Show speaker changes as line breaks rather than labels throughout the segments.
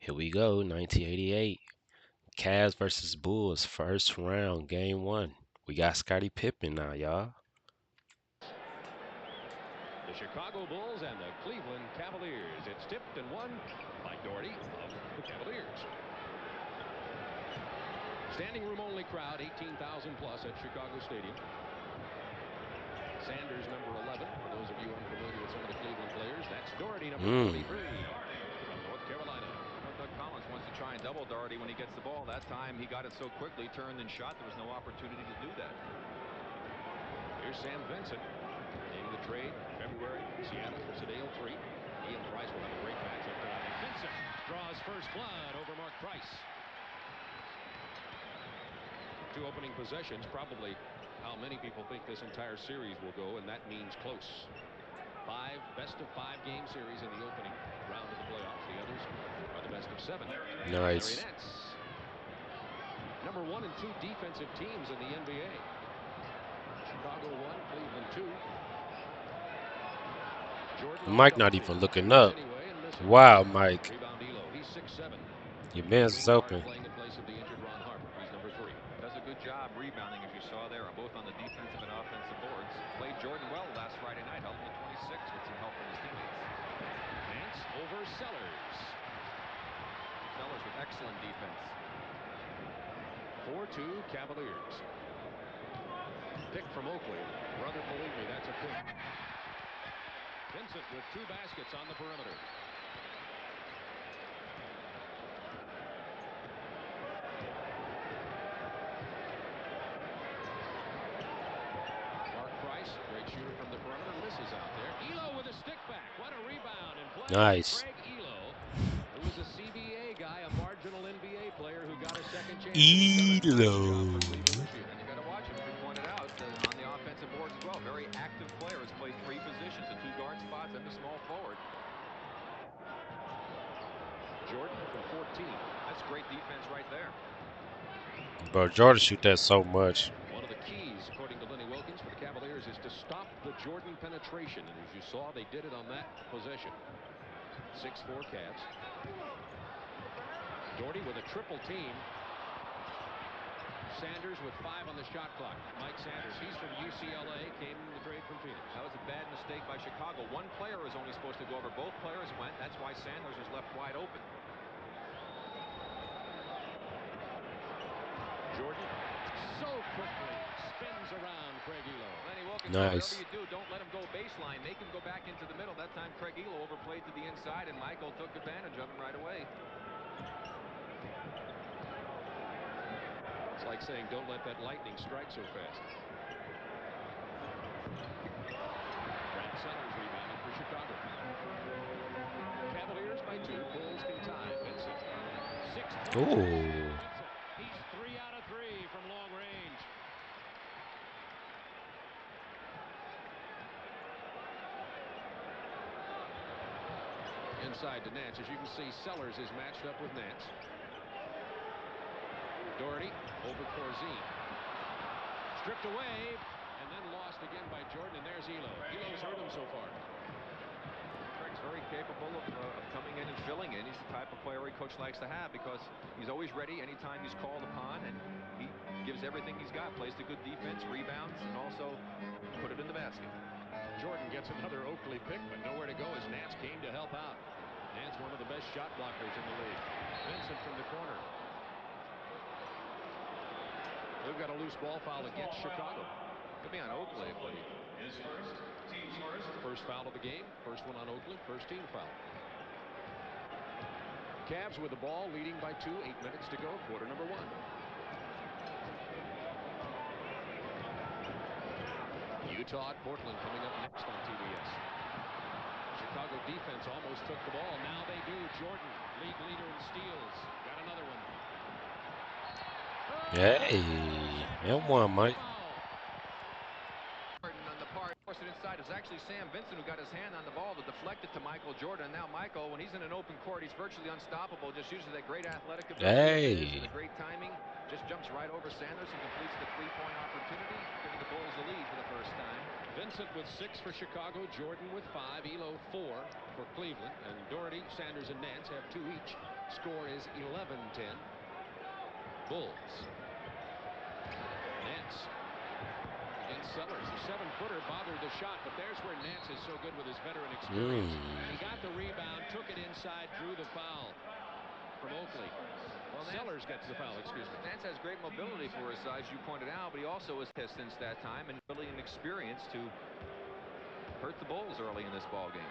Here we go, 1988. Cavs versus Bulls, first round, game one. We got Scottie Pippen now, y'all.
The Chicago Bulls and the Cleveland Cavaliers. It's tipped and won by Doherty of the Cavaliers. Standing room only crowd, 18,000 plus at Chicago Stadium. Sanders, number 11. For those of you unfamiliar with some of the Cleveland players, that's Doherty, number 23 from North Carolina.
Doug Collins wants to try and double Doherty when he gets the ball. That time he got it so quickly, turned and shot. There was no opportunity to do that.
Here's Sam Vincent. Named the trade February. Seattle for Sedale 3. He and Price will have a great matchup tonight. And Vincent draws first blood over Mark Price. Two opening possessions, probably how many people think this entire series will go, and that means close. Best of 5 game series in the opening round of the playoffs. The others are the best of 7.
Nice.
Number 1 and 2 defensive teams in the NBA. Chicago 1, Cleveland 2. Jordan
Mike not even looking up. Wow, Mike.
Rebound Elo. He's 6'7".
Your man's is open.
Playing in place of the injured Ron Harper. He's number 3.
Does a good job rebounding, as you saw there, both on the defensive and offensive boards. Played Jordan well last Friday night, held him to 26 with some help from his teammates.
Nance over Sellers.
Sellers with excellent defense.
4-2 Cavaliers. Pick from Oakley. Brother, believe me, that's a pick. Vincent with 2 baskets on the perimeter. Mark Price, great shooter from the perimeter, misses out there. Elo with a stick back. What a rebound and play.
Nice.
Craig Elo, who was a CBA guy, a marginal NBA player who got a second chance.
Elo.
And you got to watch him, as you pointed out, on the offensive boards as well. Very active player. Has played 3 positions, the 2 guard spots and the small forward.
Jordan from 14.
That's great defense right there.
Bro, Jordan shoot that so much.
One of the keys, according to Lenny Wilkins, for the Cavaliers is to stop the Jordan penetration. And as you saw, they did it on that possession. 6'4" Cavs. Doherty with a triple team. Sanders with 5 on the shot clock. Mike Sanders, he's from UCLA, came in the trade from Phoenix.
That was a bad mistake by Chicago. One player is only supposed to go over. Both players went. That's why Sanders was left wide open.
Jordan so quickly spins around Craig Elo.
Lenny Wilkins,
Nice.
whatever you do, don't let him go baseline. Make him go back into the middle. That time Craig Elo overplayed to the inside, and Michael took advantage of him right away.
It's like saying, don't let that lightning strike so fast. Brad Sellers rebounding for Chicago. Cavaliers by 2. Bulls can tie. Vincent. 6
Ooh.
He's 3 out of 3 from long range. Inside to Nance. As you can see, Sellers is matched up with Nance. Doherty over Corzine. Stripped away and then lost again by Jordan. And there's Elo. Elo's hurt him so far.
Craig's very capable of coming in and filling in. He's the type of player a coach likes to have because he's always ready anytime he's called upon, and he gives everything he's got. Plays the good defense, rebounds, and also put it in the basket.
Jordan gets another Oakley pick, but nowhere to go as Nance came to help out. Nance, one of the best shot blockers in the league. Vincent from the corner. They've got a loose ball foul against Chicago.
Could be on Oakley if they...
First foul of the game. First one on Oakley. First team foul. Cavs with the ball, leading by 2. 8 minutes to go. Quarter number 1. Utah at Portland coming up next on TBS. Chicago defense almost took the ball. Now they do. Jordan, league leader in steals. Got another one.
Hey, that one, Mike.
On the part, forced it inside. It was actually Sam Vincent who got his hand on the ball. The deflected to Michael Jordan. Now Michael, when he's in an open court, he's virtually unstoppable. Just uses that great athletic ability of his and
Hey.
the great timing. Just jumps right over Sanders and completes the three-point opportunity, giving the Bulls the lead for the first time.
Vincent with 6 for Chicago, Jordan with 5, Elo 4 for Cleveland, and Doherty, Sanders, and Nance have 2 each. Score is 11-10. Bulls. Nance against Sellers. The 7-footer bothered the shot, but there's where Nance is so good with his veteran experience. He got the rebound, took it inside, drew the foul from Oakley. Well, Sellers gets the foul, excuse me.
Nance has great mobility for his size, you pointed out, but he also has tested since that time and really an experience to hurt the Bulls early in this ball game.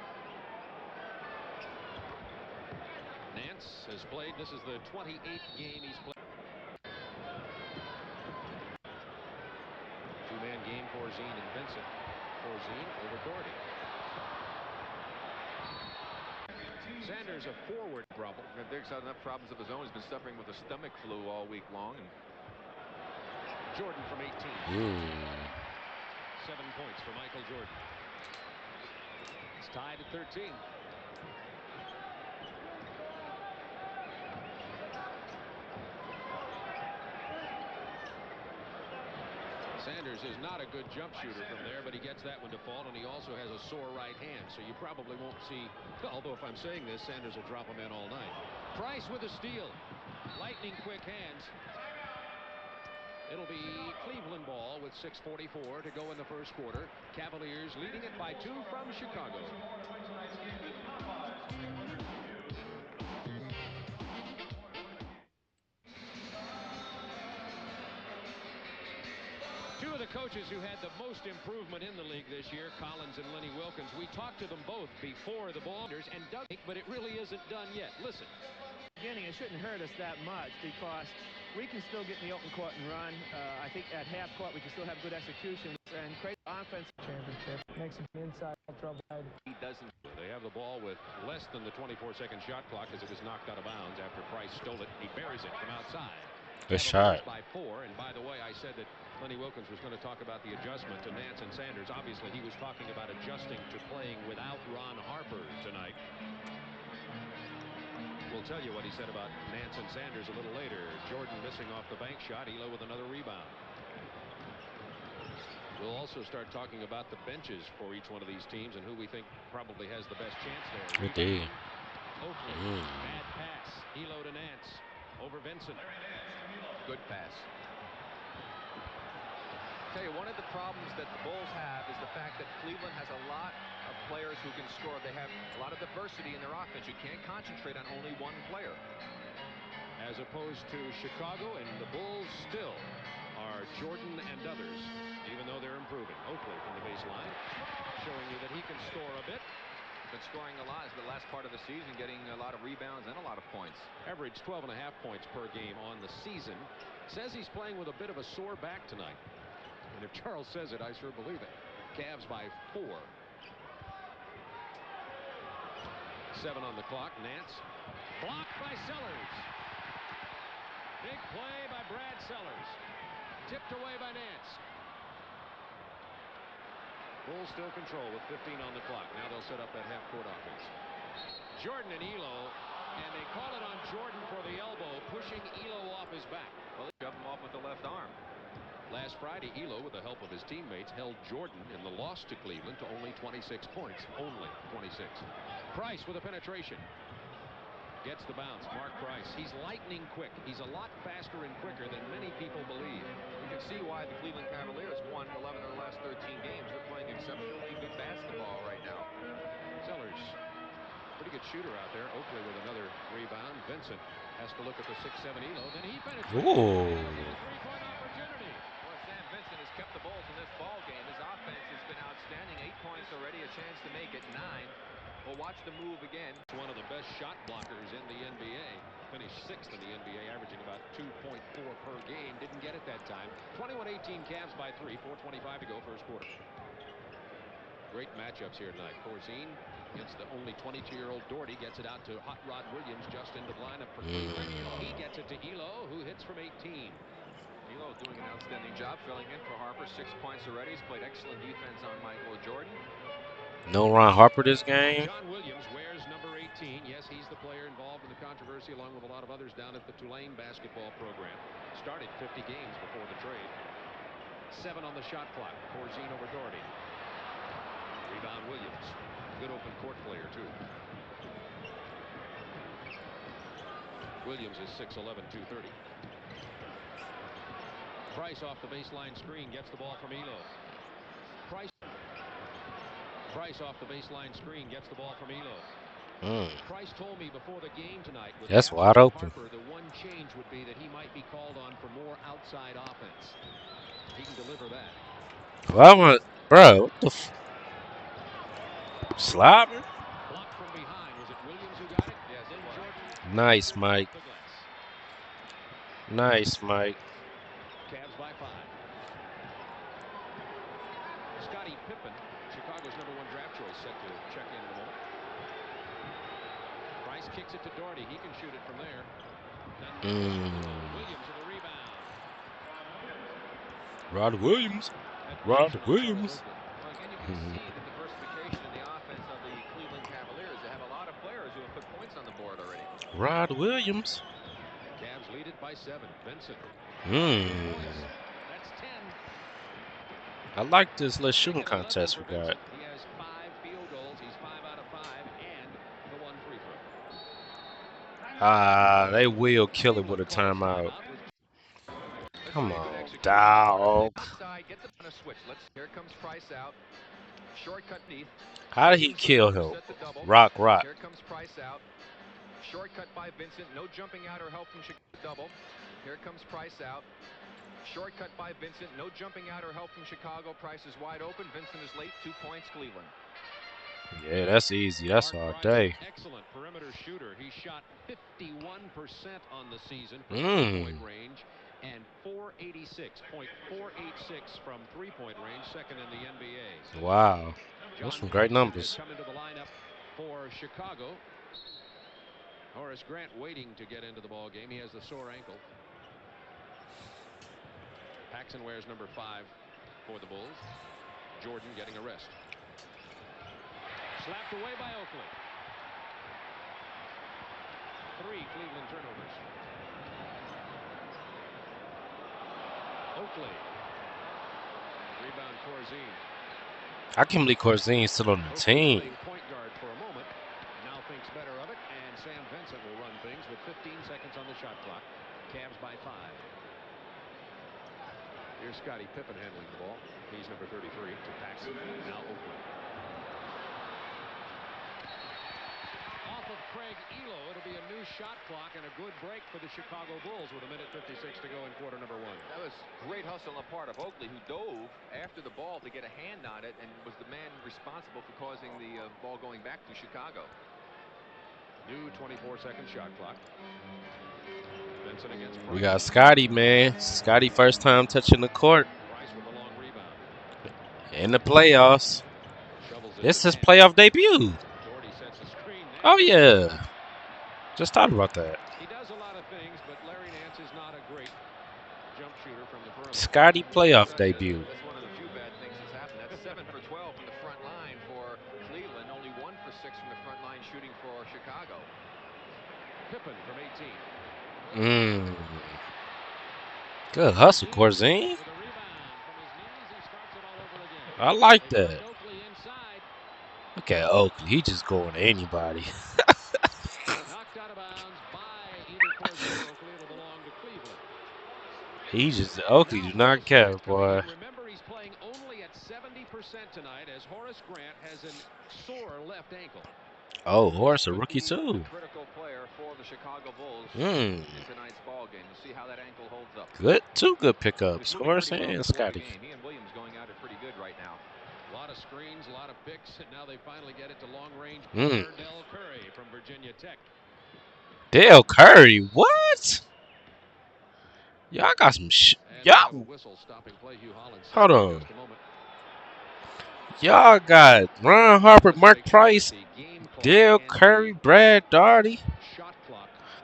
Nance has played. This is the 28th game he's played. Two-man game, Corzine and Vincent. Corzine over Doherty. Sanders a forward problem.
Dick's had enough problems of his own. He's been suffering with a stomach flu all week long. And
Jordan from 18. 7 points for Michael Jordan. It's tied at 13. Sanders is not a good jump shooter from there, but he gets that one to fall, and he also has a sore right hand, so you probably won't see, although if I'm saying this, Sanders will drop him in all night. Price with a steal. Lightning quick hands. It'll be Cleveland ball with 6:44 to go in the first quarter. Cavaliers leading it by 2 from Chicago. Two of the coaches who had the most improvement in the league this year, Collins and Lenny Wilkins. We talked to them both before the Ballers and Doug, but it really isn't done yet. Listen.
Beginning, it shouldn't hurt us that much because we can still get in the open court and run. I think at half court we can still have good execution and create offense. Championship makes some inside trouble.
he doesn't.
They have the ball with less than the 24-second shot clock as it was knocked out of bounds after Price stole it. He buries it from outside.
Good shot.
By 4, and by the way, I said that Lenny Wilkins was going to talk about the adjustment to Nance and Sanders. Obviously, he was talking about adjusting to playing without Ron Harper tonight. We'll tell you what he said about Nance and Sanders a little later. Jordan missing off the bank shot. Elo with another rebound. We'll also start talking about the benches for each one of these teams and who we think probably has the best chance there.
Good day.
Oakley, bad pass. Elo to Nance. Over Vincent.
Good pass. Tell you, one of the problems that the Bulls have is the fact that Cleveland has a lot of players who can score. They have a lot of diversity in their offense. You can't concentrate on only one player.
As opposed to Chicago, and the Bulls still are Jordan and others, even though they're improving. Oakley from the baseline, showing you that he can score a bit.
Been scoring a lot as the last part of the season, getting a lot of rebounds and a lot of points.
Average 12.5 points per game on the season. Says he's playing with a bit of a sore back tonight. And if Charles says it, I sure believe it. Cavs by 4. 7 on the clock. Nance. Blocked by Sellers. Big play by Brad Sellers. Tipped away by Nance. Bulls still control with 15 on the clock. Now they'll set up that half-court offense. Jordan and Elo, and they call it on Jordan for the elbow, pushing Elo off his back.
Well, they shove him off with the left arm.
Last Friday, Elo, with the help of his teammates, held Jordan in the loss to Cleveland to only 26 points. Only 26. Price with a penetration. Gets the bounce. Mark Price. He's lightning quick. He's a lot faster and quicker than many people believe.
You can see why the Cleveland Cavaliers won 11 of the last 13 games. They're playing exceptionally good basketball right now.
Sellers. Pretty good shooter out there. Oakley with another rebound. Vincent has to look at the 6'7" Elo. Then he penetrates.
Ooh.
Three-point opportunity.
Well, Sam Vincent has kept the Bulls in this ball game. His offense has been outstanding. 8 points already, a chance to make it 9. We'll watch the move again.
One of the best shot blockers in the NBA. Finished 6th in the NBA, averaging about 2.4 per game. Didn't get it that time. 21-18 Cavs by 3. 4:25 to go first quarter. Great matchups here tonight. Corzine against the only 22-year-old Doherty. Gets it out to Hot Rod Williams just into the lineup for Cleveland. He gets it to Elo, who hits from 18.
Elo doing an outstanding job filling in for Harper. 6 points already. He's played excellent defense on Michael Jordan.
No Ron Harper this game.
John Williams wears number 18. Yes, he's the player involved in the controversy along with a lot of others down at the Tulane basketball program. Started 50 games before the trade. 7 on the shot clock. Corzine over Doherty. Rebound Williams. Good open court player, too. Williams is 6'11", 230. Price off the baseline screen gets the ball from Elo. Price off the baseline screen gets the ball from Elo. Price told me before the game tonight with
That's
the
wide
absence of
open.
Harper, the one change would be that he might be called on for more outside offense. He can deliver that.
Well, I want, bro. What the slobbing?
Blocked from behind. Was it Williams who got it?
Yes,
Then
it was.
Jordan
Nice,
fired
Mike.
off the glass.
Nice, Mike.
Cavs by 5. Scottie Pippen, Chicago's #1 draft choice, set to check in a moment. Price kicks it to Doherty. He can shoot it from there. Williams with a rebound.
Rod Williams. Rod Williams.
Well, again, you can see the diversification in the offense of the Cleveland Cavaliers. They have a lot of players who have put points on the board already.
Rod Williams.
Cavs lead it by 7. Vincent. That's 10.
I like this little shooting
Make it 11
contest
for
we got.
Vincent. He has 5 field goals. He's 5 out of 5, and the 1 free throw.
They will kill it with a
Cleveland calls
timeout.
timeout.
Let's
Come
see a good
on,
execution on the part of
dog.
Nick inside. Get them on a switch. Here comes Price out. Shortcut Neath.
How did he kill him? Rock.
Here comes Price out. Shortcut by Vincent. No jumping out or help from Chicago. Double. Here comes Price out. Shortcut by Vincent. No jumping out or help from Chicago. Price is wide open. Vincent is late. 2 points, Cleveland.
Yeah, that's easy. That's all day.
Excellent perimeter shooter. He shot 51% on the season from 3-point range and 486.486 from 3-point range, second in the NBA.
Wow. Those some great numbers.
Come into the lineup for Chicago. Horace Grant waiting to get into the ball game. He has the sore ankle. Paxson wears number 5 for the Bulls. Jordan getting a rest. Slapped away by Oakley. 3 Cleveland turnovers. Oakley. Rebound Corzine.
I can't believe Corzine's still on the team.
Point guard for a moment. Now thinks better of it, and Sam Vincent will run things with 15 seconds on the shot clock. Cavs by 5. Here's Scottie Pippen handling the ball. He's number 33 to Paxson. Now Oakley. Off of Craig Elo, it'll be a new shot clock and a good break for the Chicago Bulls with 1:56 to go in quarter number 1.
That was great hustle on the part of Oakley, who dove after the ball to get a hand on it and was the man responsible for causing the ball going back to Chicago.
New 24-second shot clock. Vincent against Price.
We got Scotty, man. Scotty first time touching the court.
Price with a long rebound.
In the playoffs. This is his playoff debut. Oh, yeah. Just thought about that.
He does a lot of things, but Larry Nance is not a great jump shooter from the perimeter.
Scotty playoff debut.
That's one of the few bad things that's happened. That's 7 for 12 from the front line for Cleveland. Only 1 for 6 from the front line shooting for Chicago.
Pippen from 18.
Good hustle, Corzine. I like that. Look at Oakley. He just going to anybody.
Knocked out of bounds by either Corzine or Oakley. It'll belong to Cleveland.
He just, Oakley do not care, boy.
Remember, he's playing only at 70% tonight as Horace Grant has a sore left ankle.
Oh, Horace a rookie too.
Critical player for the Chicago Bulls in tonight's ball game. We'll see how that ankle holds up.
Good, 2 good pickups, Horace and Scotty.
He and Williams going at it pretty good right now.
A lot of screens, a lot of picks, and now they finally get it to long range. Dell Curry from Virginia Tech.
Dale Curry, what? Y'all got some y'all. Hold on. Y'all got Ron Harper, Mark Price, Dale Curry, Brad Daugherty.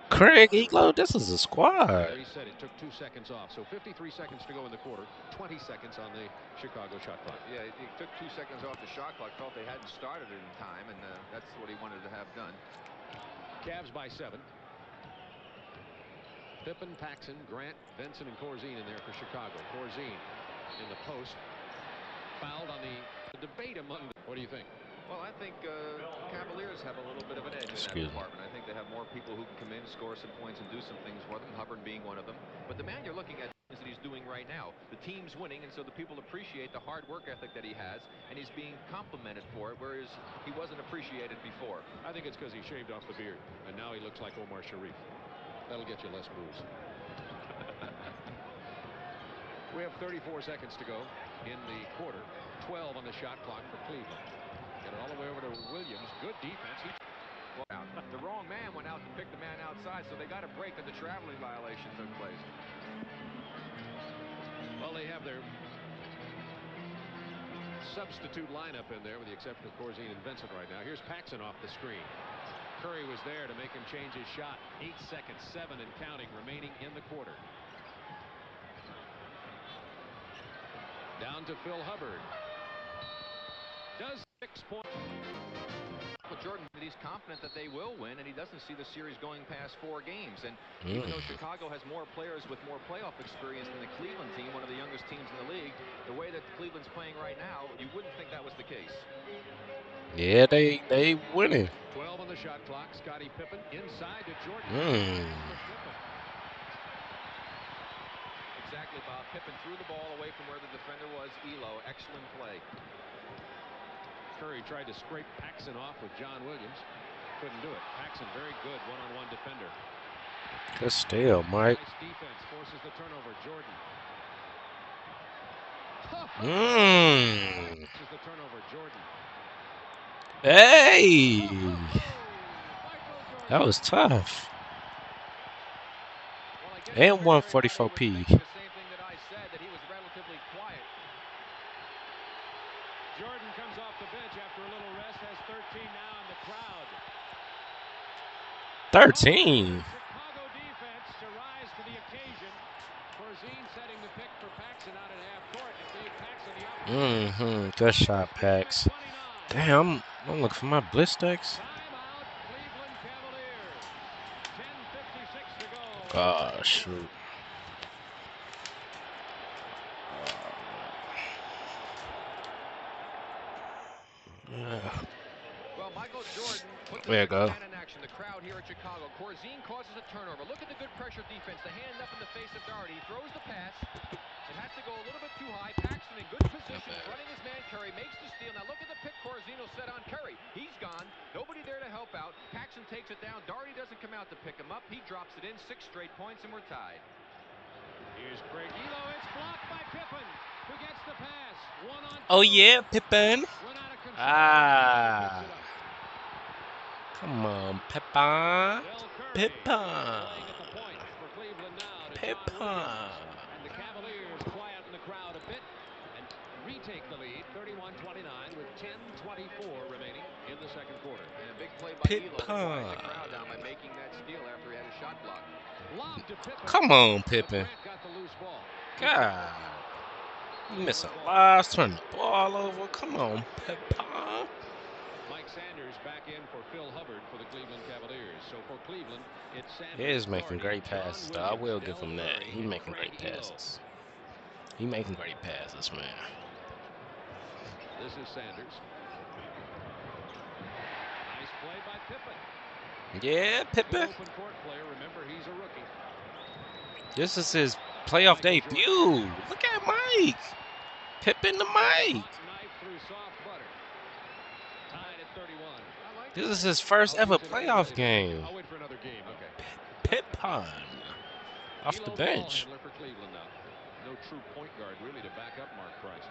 Craig Elo, this is a squad.
There he said it took 2 seconds off. So 53 seconds to go in the quarter. 20 seconds on the Chicago shot clock.
Yeah, he took 2 seconds off the shot clock. Felt they hadn't started it in time, and that's what he wanted to have done.
Cavs by 7. Pippen, Paxson, Grant, Benson, and Corzine in there for Chicago. Corzine in the post. Fouled on the debate among them. What do you think?
Well, I think Cavaliers have a little bit of an edge in that department. I think they have more people who can come in, score some points, and do some things for them, Hubbard being one of them. But the man you're looking at is that he's doing right now. The team's winning, and so the people appreciate the hard work ethic that he has, and he's being complimented for it, whereas he wasn't appreciated before.
I think it's because he shaved off the beard, and now he looks like Omar Sharif. That'll get you less booze. We have 34 seconds to go in the quarter. 12 on the shot clock for Cleveland. Get it all the way over to Williams. Good defense.
The wrong man went out to pick the man outside, so they got a break that the traveling violation took place.
Well, they have their substitute lineup in there with the exception of Corzine and Vincent right now. Here's Paxson off the screen. Curry was there to make him change his shot. 8 seconds, 7 and counting remaining in the quarter. Down to Phil Hubbard. Does 6 points.
Well, Jordan, he's confident that they will win, and he doesn't see the series going past 4 games. And even though Chicago has more players with more playoff experience than the Cleveland team, one of the youngest teams in the league, the way that Cleveland's playing right now, you wouldn't think that was the case.
Yeah, they winning.
12 on the shot clock. Scottie Pippen inside to Jordan.
Exactly, Bob. Pippen threw the ball away from where the defender was. Elo, excellent play.
Curry tried to scrape Paxson off with John Williams. Couldn't do it. Paxson very good one-on-one defender.
Good steal, Mike.
Nice defense forces the turnover. Jordan. Forces the turnover. Jordan.
Hey, that was tough. And 144p.
The same thing that I said, that he was relatively quiet.
Jordan comes off the bench after a little rest, has 13 now in the crowd.
13.
Chicago defense to rise to the occasion. Corzine setting the pick for Paxson out at half court and gave Paxson the opportunity.
Good shot, Pax. Damn, I'm looking for my blitz sticks.
Timeout, Cleveland Cavaliers. 10:56 to go.
Oh, shoot.
Well, Michael Jordan puts
There you go.
man in action. The crowd here at Chicago. Corzine causes a turnover. Look at the good pressure defense. The hand up in the face of Doherty. He throws the pass. It has to go a little bit too high. Paxson in good position, running his man Curry, makes the steal. Now look at the pick Corzino set on Curry. He's gone. Nobody there to help out. Paxson takes it down. Doherty doesn't come out to pick him up. He drops it in. 6 straight points, and we're tied.
Here's Craig Elo. It's blocked by Pippen, who gets the pass. 1-on-2.
Oh, yeah, Pippen.
Went out of control.
Ah. Come on, Pippen. Pippen. Pippen.
And the Cavaliers quieten the crowd a bit and retake the lead 31-29 with 10:24 remaining in the second quarter.
And a big play by Elo to quiet the crowd down by making that steal after he had his shot blocked.
Come on, Pippen. God. You missing lives, turn the ball over. Come on, Pippen.
Mike Sanders back in for Phil Hubbard for the Cleveland Cavaliers. So for Cleveland, it's Sanders.
He is making great passes, though. I will give him that. He's making great passes. He's making great passes, man.
This is Sanders. Nice play by Pippen.
Yeah, Pippen.
Open court player. Remember, he's a rookie.
This is his playoff debut. Look at Mike. Pippen to Mike. This is his first ever playoff game.
I'll wait for another game. Okay.
Pippen. Off the bench.
For Cleveland now. No true point guard really to back up Mark Price.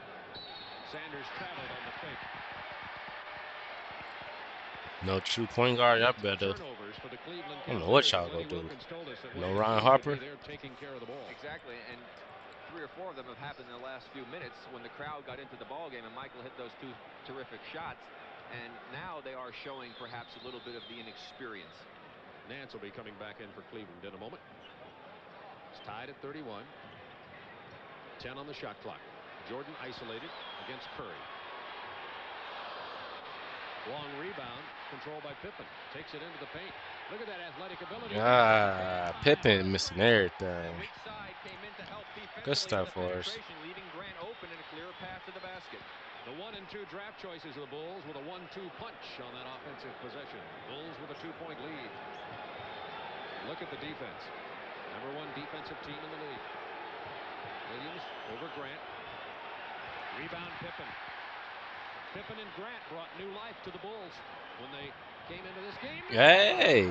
Sanders traveled on the fake.
No true point guard. I better. I don't know what y'all gonna do. No Ron Harper.
Exactly, and 3 or 4 of them have happened in the last few minutes when the crowd got into the ball game and Michael hit those 2 terrific shots. And now they are showing perhaps a little bit of the inexperience.
Nance will be coming back in for Cleveland in a moment. It's tied at 31. 10 on the shot clock. Jordan isolated against Curry. Long rebound, controlled by Pippen. Takes it into the paint. Look at that athletic ability.
Pippen missing everything.
Weak side came in to help
Good
defensively on
stuff
the
for us.
penetration, leaving Grant open and a clear path to the basket.
The 1 and 2 draft choices of the Bulls with a 1-2 punch on that offensive possession. Bulls with a 2-point lead. Look at the defense. Number 1 defensive team in the league. Williams over Grant. Rebound Pippen. Pippen and Grant brought new life to the Bulls when they came into this game.
Hey.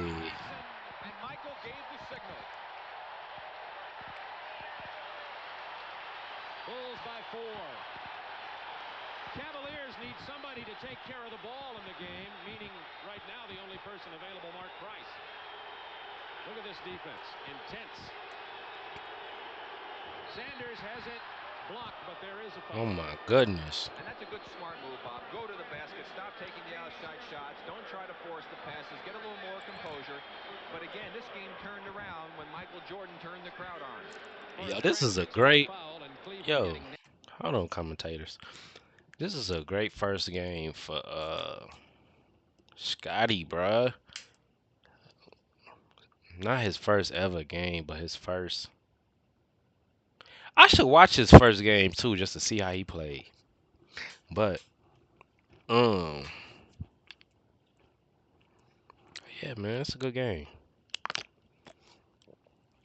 And Michael gave the signal.
Bulls by 4. Cavaliers need somebody to take care of the ball in the game, meaning right now the only person available, Mark Price. Look at this defense. Intense. Sanders has it blocked, but there is a foul.
Oh my goodness.
And that's a good smart move, Bob. Go to the basket. Stop taking the outside shots. Don't try to force the passes. Get a little more composure. But again, this game turned around when Michael Jordan turned the crowd on.
Yo, this is a great. Yo, hold on, commentators. This is a great first game for Scotty, bruh. Not his first ever game, but his first. I should watch his first game too, just to see how he played. But yeah, man, it's a good game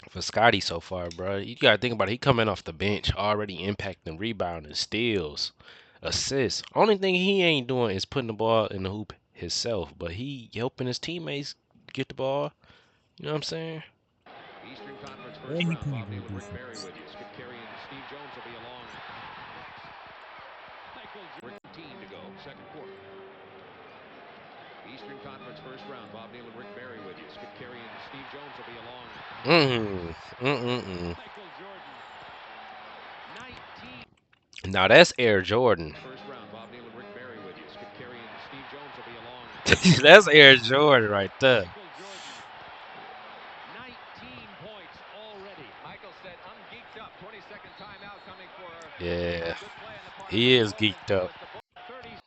for Scotty so far, bro. You gotta think about it. He coming off the bench, already impacting rebounding, steals, assists. Only thing he ain't doing is putting the ball in the hoop himself, but he helping his teammates get the ball. You know what I'm saying?
Eastern Conference
And
first
he
round.
playing
Bob
good
Neal and Rick Barry
defense.
with you. Skip Carey and Steve Jones will be along. Michael 13 to go, second quarter. Eastern Conference first round. Bob Neal and Rick Barry with you. Skip Carey and Steve Jones will be along. Michael Jordan. 19.
Now that's Air Jordan.
First round. Bob Neal and Rick Barry with you. Skip Carey and Steve Jones will be along.
That's Air Jordan right there.
Michael Jordan. 19 points already.
Michael said, I'm geeked up. 20-second timeout coming for
Yeah,
good play on the part
he
of
is
Michael
geeked up.
30.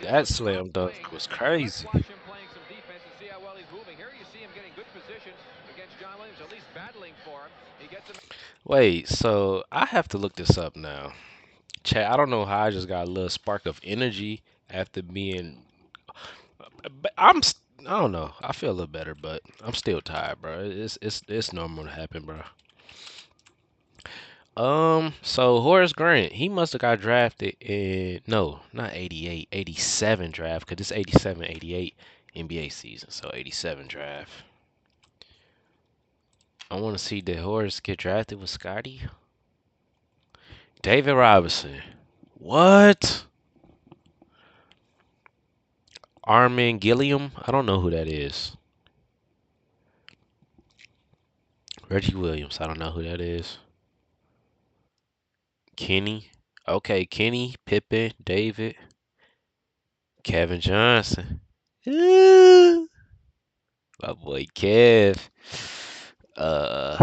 This
That
was tough
slam dunk
playing
was
this game. Let's
crazy.
watch him playing some defense and see how well he's moving. Here you see him getting good positions against John Williams, at least battling for him. He gets him.
Wait, so I have to look this up now. Chad, I don't know how I just got a little spark of energy after being. But I don't know. I feel a little better, but I'm still tired, bro. It's normal to happen, bro. So Horace Grant, he must have got drafted in no, not 88, 87 draft, cause it's 87, 88 NBA season, so 87 draft. I want to see did Horace get drafted with Scotty? David Robinson. What? Armin Gilliam? I don't know who that is. Reggie Williams. I don't know who that is. Kenny. Okay, Kenny, Pippen, David, Kevin Johnson. Ooh, my boy Kev. Uh,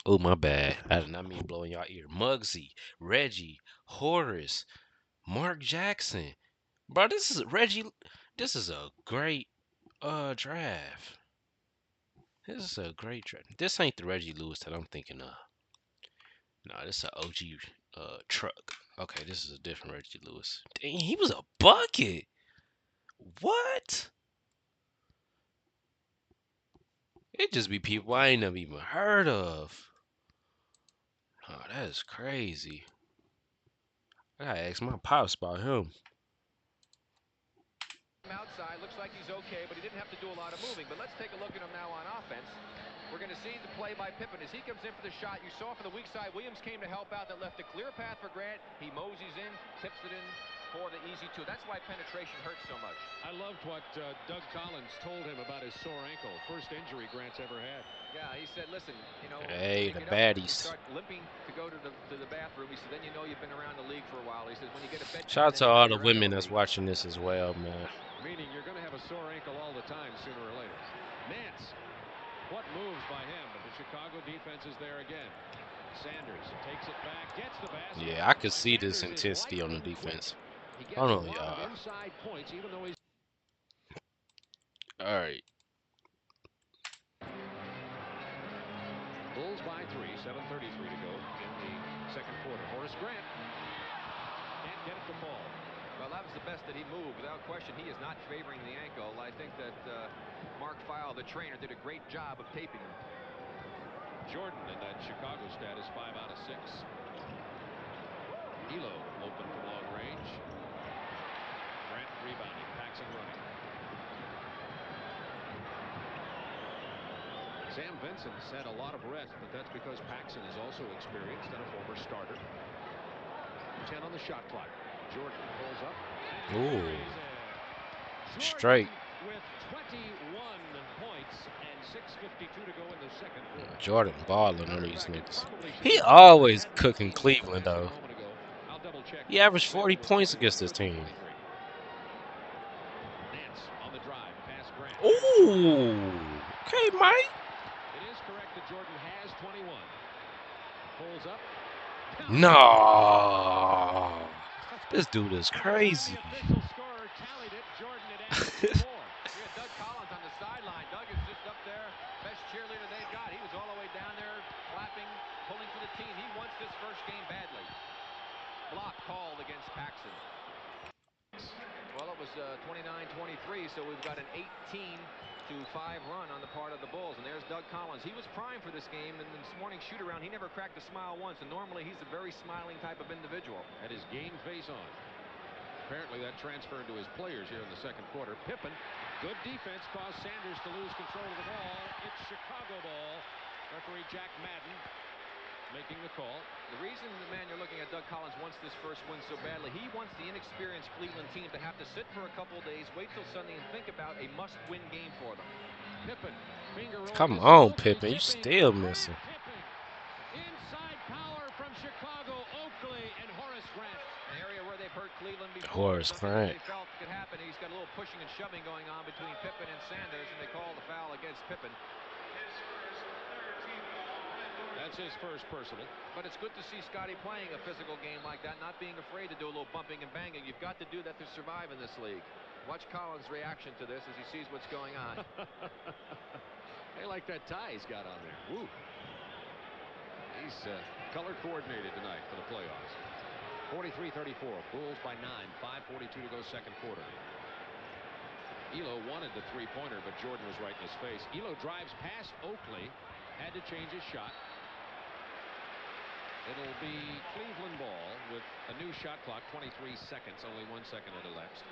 oh my bad. I did not mean blowing y'all ear. Muggsy, Reggie, Horace, Mark Jackson. Bro, this is Reggie. This is a great draft. This is a great draft. This ain't the Reggie Lewis that I'm thinking of. No, this is an OG truck. Okay, this is a different Reggie Lewis. Dang, he was a bucket. What? It just be people I ain't never even heard of. Oh, that is crazy. I gotta ask my pops about him.
Outside, looks like he's okay, but he didn't have to do a lot of moving. But let's take a look at him now on offense. We're going to see the play by Pippen as he comes in for the shot. You saw for the weak side, Williams came to help out. That left a clear path for Grant. He moseys in, tips it in for the easy two. That's why penetration hurts so much.
I loved what Doug Collins told him about his sore ankle. First injury Grant's ever had.
Yeah, he said, listen, you know,
Hey,
pick
the
it up. You
baddies.
start limping to go to the bathroom. He said, then you know you've been around the league for a while. He says, when you get a bed
Shout out
then
to
you know
all the
you're out of
women
the
that's
league.
watching this as well, man.
Meaning you're going to have a sore ankle all the time sooner or later. Nance. What moves by him, but the Chicago defense is there again. Sanders takes it back, gets the basket.
Yeah, I could
But
see this
Sanders is
intensity on the
lightning quick.
defense.
He
I
gets a
don't know,
lot of
y'all.
inside points, even though he's
All right.
Bulls by 3, 7:33 to go in the second quarter. Horace Grant can't get it to fall.
Well, that was the best that he moved. Without question, he is not favoring the ankle. I think that Mark Feil, the trainer, did a great job of taping him.
Jordan in that Chicago stat is 5 out of 6. Elo open from long range. Grant rebounding, Paxson running. Sam Vincent's had a lot of rest, but that's because Paxson is also experienced and a former starter. 10 on the shot clock. Jordan pulls up.
Ooh.
Jordan
Straight.
with 21 points and 6:52 to go in the second quarter.
Jordan balling on these
Fact, it
niggas.
probably should
He
be
always
had
cooking
19
Cleveland,
possession
though.
a moment ago. I'll double check.
He averaged 40
Cleveland was
points
21
against this
for
team.
23. Nance on the drive, pass Grant.
Ooh. Okay, Mike.
It is correct that Jordan has 21. Pulls up.
No. This dude is crazy.
The official scorer tallied it. Jordan had added 2 more.
We had Doug Collins on the sideline. Doug is just up there, best cheerleader they've got. He was all the way down there, clapping, pulling for the team. He wants this first game badly. Block called against Paxson. Well, it was 29-23, so we've got an 18-5 run on the part of the Bulls. And there's Doug Collins. He was primed for this game, and this morning's shoot-around, he never cracked a smile once. And normally he's a very smiling type of individual.
Had his game face on. Apparently that transferred to his players here in the second quarter. Pippen, good defense, caused Sanders to lose control of the ball. It's Chicago ball. Referee Jack Madden making the call.
The reason, man, you're looking at Doug Collins wants this first win so badly, he wants the inexperienced Cleveland team to have to sit for a couple days, wait till Sunday, and think about a must-win game for them.
Pippen, finger roll.
Come on, Pippen. You still missing.
Inside power from Chicago, Oakley, and Horace Grant.
An area where they've hurt Cleveland before.
Horace
Something
Grant.
they felt could happen. He's got a little pushing and shoving going on between Pippen and Sanders, and they call the foul against Pippen.
That's his first personal.
But it's good to see Scotty playing a physical game like that, not being afraid to do a little bumping and banging. You've got to do that to survive in this league. Watch Collins' reaction to this as he sees what's going on.
They like that tie he's got on there. Woo. He's color coordinated tonight for the playoffs. 43-34. Bulls by 9. 5:42 to go second quarter. Elo wanted the three-pointer, but Jordan was right in his face. Elo drives past Oakley. Had to change his shot. It'll be Cleveland ball with a new shot clock. 23 seconds. Only 1 second had elapsed.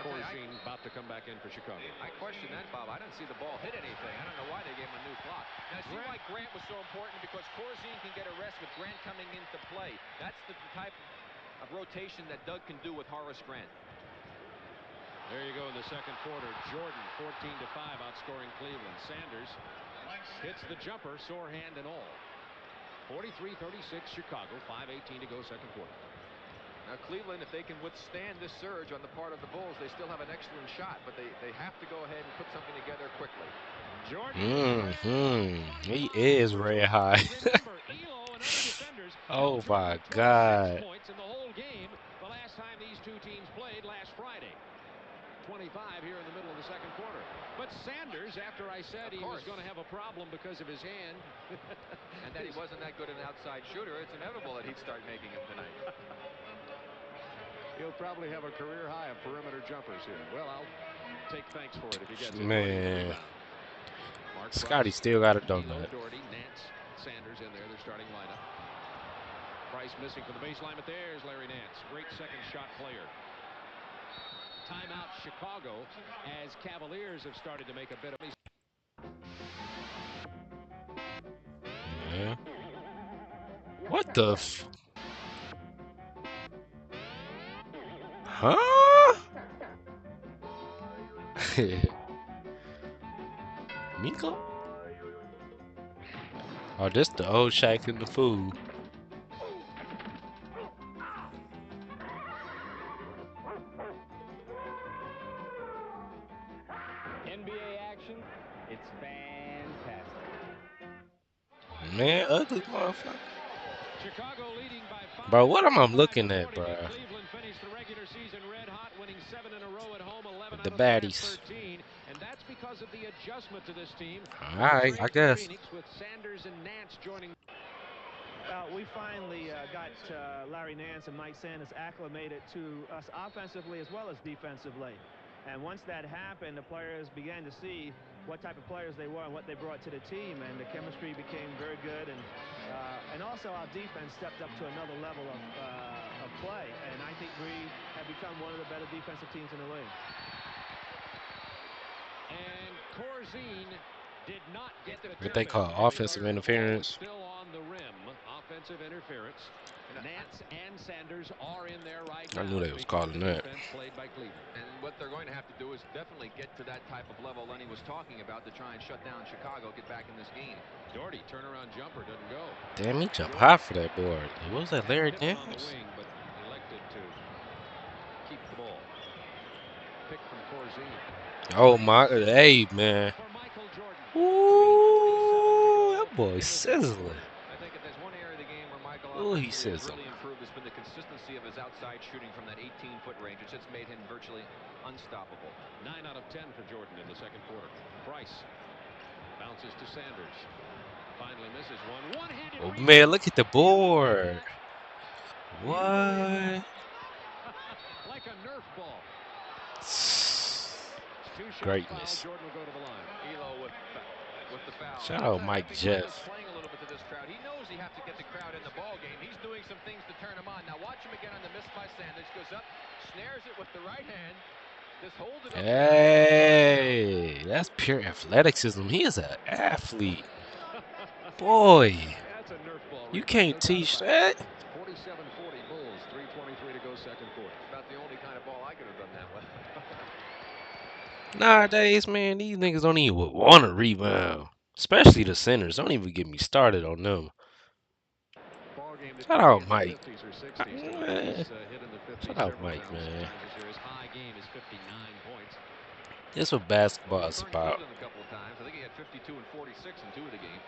Corzine about to come back in for Chicago.
I question that, Bob. I didn't see the ball hit anything. I don't know why they gave him a new clock. Now, see why Grant was so important, because Corzine can get a rest with Grant coming into play. That's the type of rotation that Doug can do with Horace Grant.
There you go in the second quarter. Jordan 14-5 outscoring Cleveland. Sanders hits the jumper, sore hand and all. 43-36 Chicago. 5:18 to go second quarter.
Now Cleveland, if they can withstand this surge on the part of the Bulls, they still have an excellent shot, but they have to go ahead and put something together quickly.
Jordan.
He is red hot.
Remember, Elo and other defenders
Oh
held
my
Jordan to 26
God.
points in the whole game the last time these two teams played last Friday. 25 here in the middle of the second quarter. But Sanders, after I said he was going to have a problem because of his hand,
and that he wasn't that good an outside shooter, it's inevitable that he'd start making them tonight.
He'll probably have a career high of perimeter jumpers here. Well, I'll take thanks for it if he gets it.
Man. Scotty still got a donut.
Doherty, Nance, Sanders in there. Their starting lineup. Price missing from the baseline, but there's Larry Nance. Great second shot player. Timeout Chicago as Cavaliers have started to make a bit of.
Yeah. What the Huh? Miko? Oh, this the old shack in the food.
action. It's fantastic.
Man, ugly motherfucker.
Chicago leading by 5,
Bro, what am I
45 to
looking at,
40.
bro?
Cleveland finished the regular season red hot, winning 7 in a row at home, 11
The
out of the last
baddies.
13. And that's because of the adjustment to this team. No
Alright, I
trade from
guess.
Phoenix with Sanders and Nance joining.
We finally got Larry Nance and Mike Sanders acclimated to us offensively as well as defensively. And once that happened, the players began to see what type of players they were and what they brought to the team, and the chemistry became very good. And also our defense stepped up to another level of play. And I think we have become one of the better defensive teams in the league.
And Corzine did not get the
What they
tip
call
because
offensive
the ball was
interference.
still on the rim. Offensive interference. Nance and Sanders are in there right
I
now.
knew they was
Speaking of
calling
the
that.
defense played by Cleveland.
And what they're going to have to do is definitely get to that type of level Lenny was talking about to try and shut down Chicago, get back in this game.
Doherty turnaround jumper doesn't go.
Damn, he jumped high for that board. What was that,
Had
Larry
Pippen on the
Nance?
wing, but elected to keep the ball. Pick from Corzine.
Oh my, hey man.
For Michael Jordan. 3:47 to
Ooh, that
go
boy
in the second
sizzling.
quarter.
I think if there's one area of the game where Michael
Ooh, he
offensively has
sizzling.
really improved, it's been the consistency of his outside shooting from that 18-foot range. It's just made him virtually unstoppable.
9 out of 10 for Jordan in the second quarter. Price bounces to Sanders. Finally misses one. One-handed
Oh man,
rebound.
look at the
Do you believe
board.
that? Do you believe
What?
that? Like a Nerf ball. Two shots foul.
Greatness.
Jordan will go to the line.
Elo with the foul.
Shout
That's
out
I
Mike
think Michael's
Jeff.
playing a little bit to this crowd. He knows he has to get the crowd in the ball game. He's doing some things to turn him on. Now watch him again on the miss by Sanders. Goes up, snares it with the right hand. Just holds it up.
Hey, that's pure athleticism. He is an athlete. Boy,
That's a Nerf ball
you
rebound,
can't
no doubt
teach
about it.
that.
47-40 Bulls. 3:23 to go second quarter.
It's about the only kind of ball I could have done that with.
Nowadays, man, these niggas don't even want to rebound. Especially the centers. Don't even get me started on them.
Ball game that
Shout
could be
out
in the
Mike.
50s or 60s. The
Man,
Bulls hit in the
shout
50s
out
several
Mike, man.
times this year. His high game is 59 points.
This what
Well,
basketball
he
is
burned
about.
Cleveland a couple of times. I think he had 52 and 46 in 2 of the games.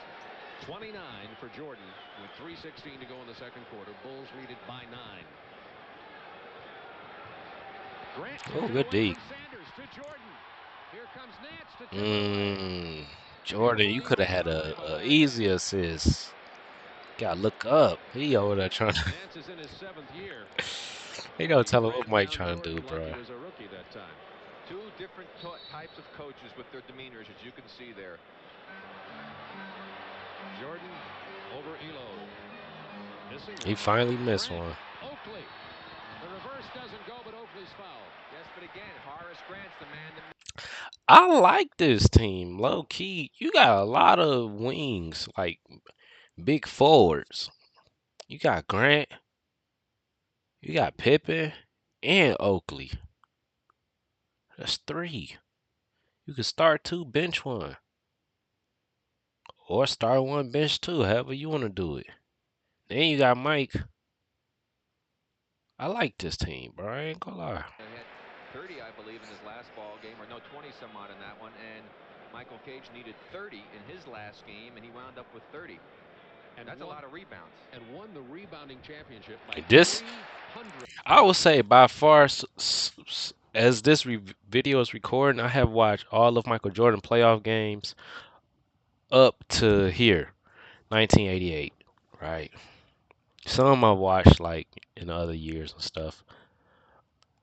29 for Jordan with 3:16 to go in the second quarter. Bulls lead it by 9. Grant
Oh,
took it
good
away
D.
from Sanders to Jordan. Here comes Nance to tip it away.
Jordan, you could have had a easy assist. Gotta look up. He over there trying to.
Nance is in his 7th year.
He don't tell him what
Ran
Mike
down
trying to do,
Jordan like he
bro.
was a rookie that time.
Two different types of coaches with their demeanors, as you can see there.
Jordan over Elo. Missing
He
one.
finally missed
Grant.
one.
Oakley. The reverse doesn't go, but Oakley's foul.
Yes, but again, Horace Grant's the man to
I like this team, low key. You got a lot of wings, like big forwards. You got Grant, you got Pippen, and Oakley. That's 3. You can start 2, bench 1. Or start 1, bench 2, however you want to do it. Then you got Mike. I like this team, bro. I ain't gonna lie.
He had 30, I believe, in his last ball game, or no, 20 some odd in that one. And Michael Cage needed 30 in his last game, and he wound up with 30. And that's a lot of rebounds.
And won the rebounding championship by
This,
300.
I would say by far, as this video is recording, I have watched all of Michael Jordan playoff games up to here, 1988, right? Some I watched like in other years and stuff.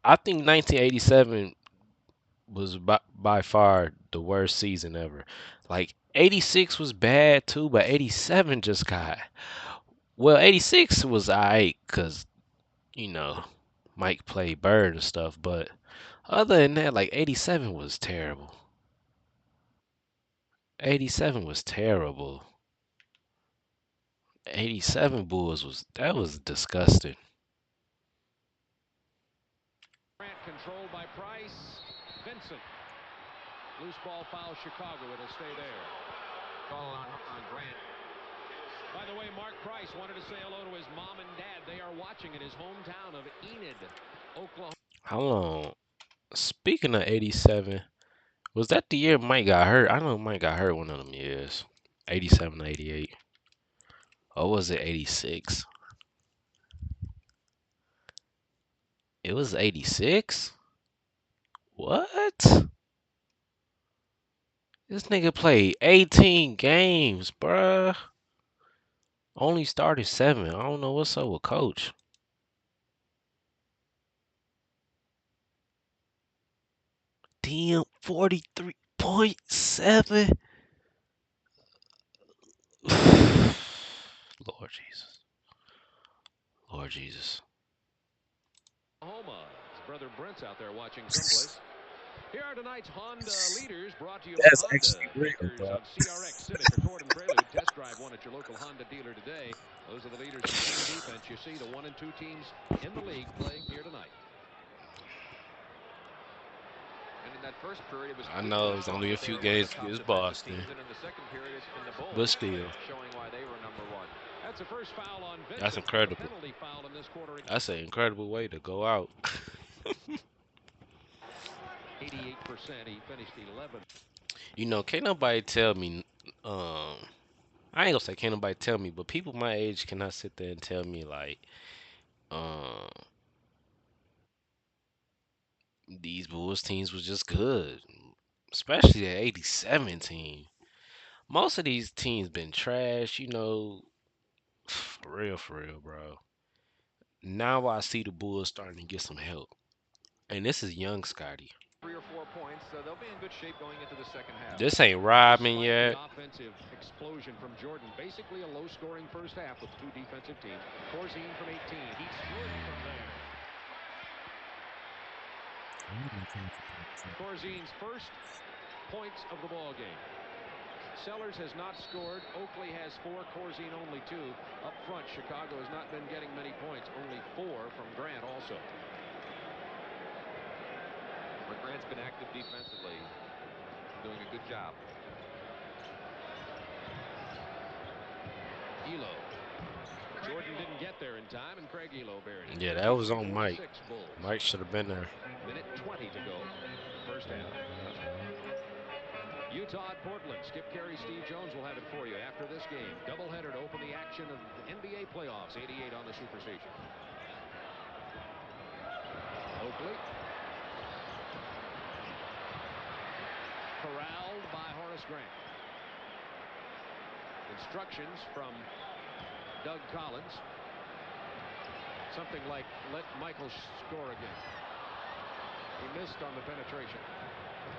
I think 1987 was by far the worst season ever. Like 86 was bad too, but 87 just got, well, 86 was alright because, you know, Mike played Bird and stuff, but other than that, like 87 was terrible. 87 was terrible. 87 Bulls was disgusting.
Grant controlled by Price. Vincent. Loose ball foul Chicago. It'll stay there.
Call on Grant.
By the way, Mark Price wanted to say hello to his mom and dad. They are watching in his hometown of Enid, Oklahoma.
How long? Speaking of 87, Was that the year Mike got hurt? I know Mike got hurt one of them years. 87, 88. Or was it 86? It was 86? What? This nigga played 18 games, bruh. Only started 7. I don't know what's up with coach. Damn, 43.7. Lord Jesus. Lord Jesus.
Oklahoma. His brother Brent's out there watching someplace. Here are tonight's Honda leaders, brought to you by
That's
Honda,
actually real,
makers
bro.
of CRX, Civic, Accord, and Prelude. Test drive one at your local Honda dealer today. Those are the leaders in team defense. You see the 1 and 2 teams in the league playing here tonight.
And in that first period, it was
I know
Cleveland
it's
showing
only a
that they
few
were one of the
games
top
against
defensive
Boston,
teams, and in the second period, it's been the
but
Bulls
still,
showing why they were number one.
That's the first foul on
that's
Vincent. The
incredible.
penalty foul in this quarter.
That's an incredible way to go out.
88%. He finished 11.
You know, can't nobody tell me. Um, I ain't gonna say can't nobody tell me, but people my age cannot sit there and tell me like, um, these Bulls teams was just good, especially the '87 team. Most of these teams been trash, you know, for real, bro. Now I see the Bulls starting to get some help, and this is young Scotty.
3 or 4 points, so they'll be in good shape going into the second half.
This ain't Rodman
Despite the
yet.
offensive explosion from Jordan, basically a low-scoring first half with 2 defensive teams. Corzine from 18. He's through from there. Corzine's first points of the ball game. Sellers has not scored. Oakley has 4. Corzine only 2. Up front, Chicago has not been getting many points. Only 4 from Grant also.
But Grant's been active defensively, doing a good job.
Elo. Jordan didn't get there in time, and Craig Elo buried it.
Yeah, that was on Mike.
4-6 Bulls.
Mike should have been there.
Minute 20 to go. First half. Utah at Portland. Skip Carey, Steve Jones will have it for you after this game. Doubleheader to open the action of the NBA playoffs. 88 on the Super Station. Oakley. Corralled by Horace Grant. Instructions from Doug Collins. Something like, let Michael score again. He missed on the penetration.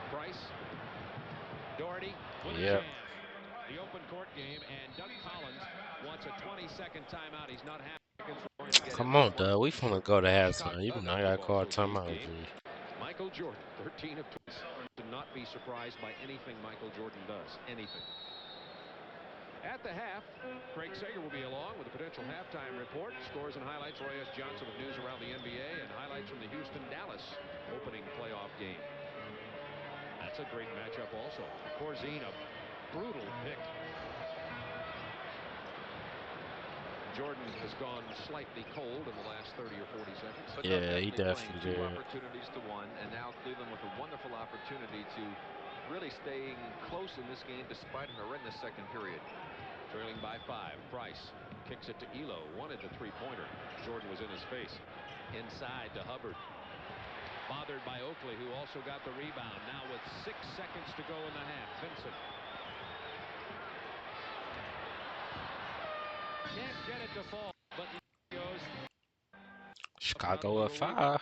Price. Doherty with a
Yeah.
chance. The open court game, and Doug Collins wants a 20-second timeout. He's not happy.
Going to get him
Come
with
on,
one.
Doug. We finna go to
Shot
halftime. You do not
dugout.
got
They've
called
also teased
timeout,
game.
G.
Michael Jordan, 13 of 20. To not be surprised by anything Michael Jordan does. Anything. At the half, Craig Sager will be along with a potential halftime report. Scores and highlights. Roy S. Johnson with news around the NBA and highlights from the Houston-Dallas opening playoff game. That's a great matchup also. Corzine, a brutal pick. Jordan has gone slightly cold in the last 30 or 40 seconds.
But Doug
Yeah, he
definitely playing
definitely
2
did.
opportunities to 1, and now Cleveland with a wonderful opportunity to really staying close in this game despite an horrendous second period.
Trailing by 5. Price kicks it to Elo. Wanted the 3-pointer. Jordan was in his face. Inside to Hubbard. Bothered by Oakley, who also got the rebound. Now with 6 seconds to go in the half. Vincent. Can't get it to fall, but goes
Chicago at 5.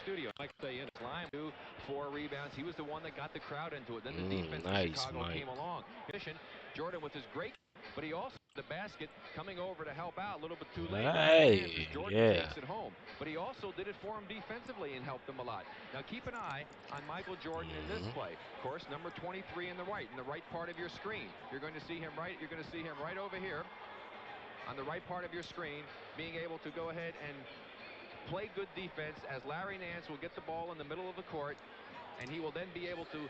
studio. Like
Stay in line. 4 rebounds. He was the one that got the crowd into it. Then the defense of
Nice,
Chicago
Mike.
came along. Jordan with his great, but he also the basket coming over to help out a little bit too late.
Hey,
Jordan
yeah.
takes it home, but he also did it for him defensively and helped him a lot. Now keep an eye on Michael Jordan in this play. Of course, number 23 in the right part of your screen. You're going to see him right. You're going to see him right over here on the right part of your screen, being able to go ahead and play good defense as Larry Nance will get the ball in the middle of the court, and he will then be able to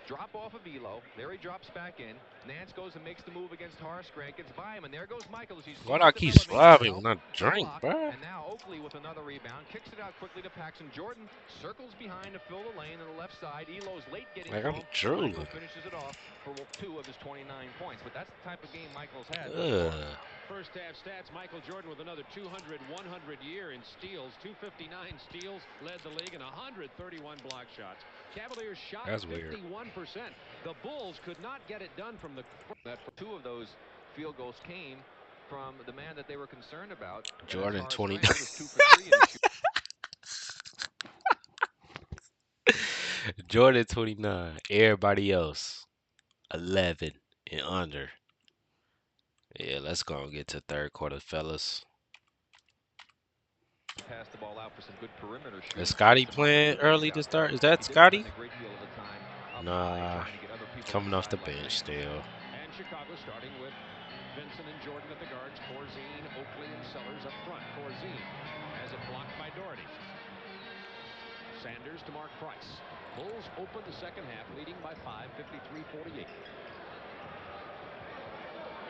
drop off of Elo. There he drops back in. Nance goes and makes the move against Horace Grant. Gets by him, and there goes Michael as he
Why
sees
do I
it
keep
developing
slobbing
himself.
when I
The
drink,
block,
bro?
and now Oakley with another rebound. Kicks it out quickly to Paxson. Jordan circles behind to fill the lane on the left side. Elo's late getting
Like
to
I'm
him. Michael
drooling.
finishes it off for 2 of his 29 points. But that's the type of game Michael's had thus far.
Ugh.
First half stats, Michael Jordan with another 200, 100 year in steals, 259 steals, led the league, and 131 block shots. Cavaliers shot
That's weird.
51%. The Bulls could not get it done from the
That 2 of those field goals came from the man that they were concerned about.
Jordan
Horace
29.
Grant. He was 2 for 3 in his
Jordan 29. Everybody else 11 and under. Yeah, let's go and get to third quarter, fellas.
pass the ball out for some good perimeter
Is
shooting.
Scotty
Some
playing
opportunities
early to
out there.
start? Is that
He didn't
Scotty?
spend a great deal of the time up high
Nah,
trying to get other people
coming off the
inside like
bench
Nance.
still.
And Chicago starting with Vincent and Jordan at the guards, Corzine, Oakley, and Sellers up front. Corzine has it blocked by Doherty. Sanders to Mark Price. Bulls open the second half, leading by 5, 53-48.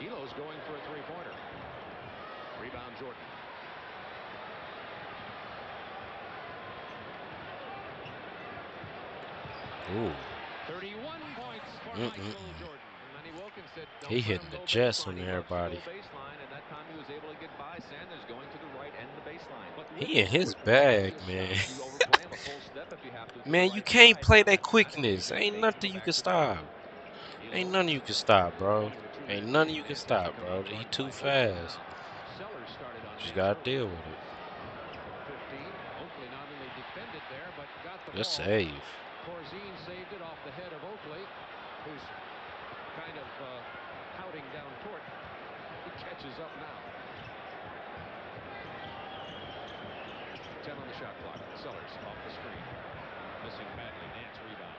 Elo's going for a three-pointer. Rebound Jordan.
Ooh.
31 points for Michael Jordan.
Manny Wilkins said, don't
He
let
hitting
him
the
go
jets
baseline.
on
He loves to go
everybody.
baseline, and that time he was able to get by Sanders going to the right and the baseline. But
He in his bag, man.
you overplay him a full step if you have to the
Man, you
right
can't
side.
play
Now
that
that's not an
quickness.
issue.
Ain't
Takes
nothing
it
you
back
can
to the
stop. Ain't nothing you can stop, bro. Ain't nothing you can stop, bro. He too fast.
Sellers started on
Just
Nance
gotta
early.
deal with it.
15. Oakley not only defended there, but got the
Good
ball.
save.
Corzine saved it off the head of Oakley, who's kind of pouting down court. He catches up now. 10 on the shot clock. Sellers off the screen. Missing badly. Nance rebound.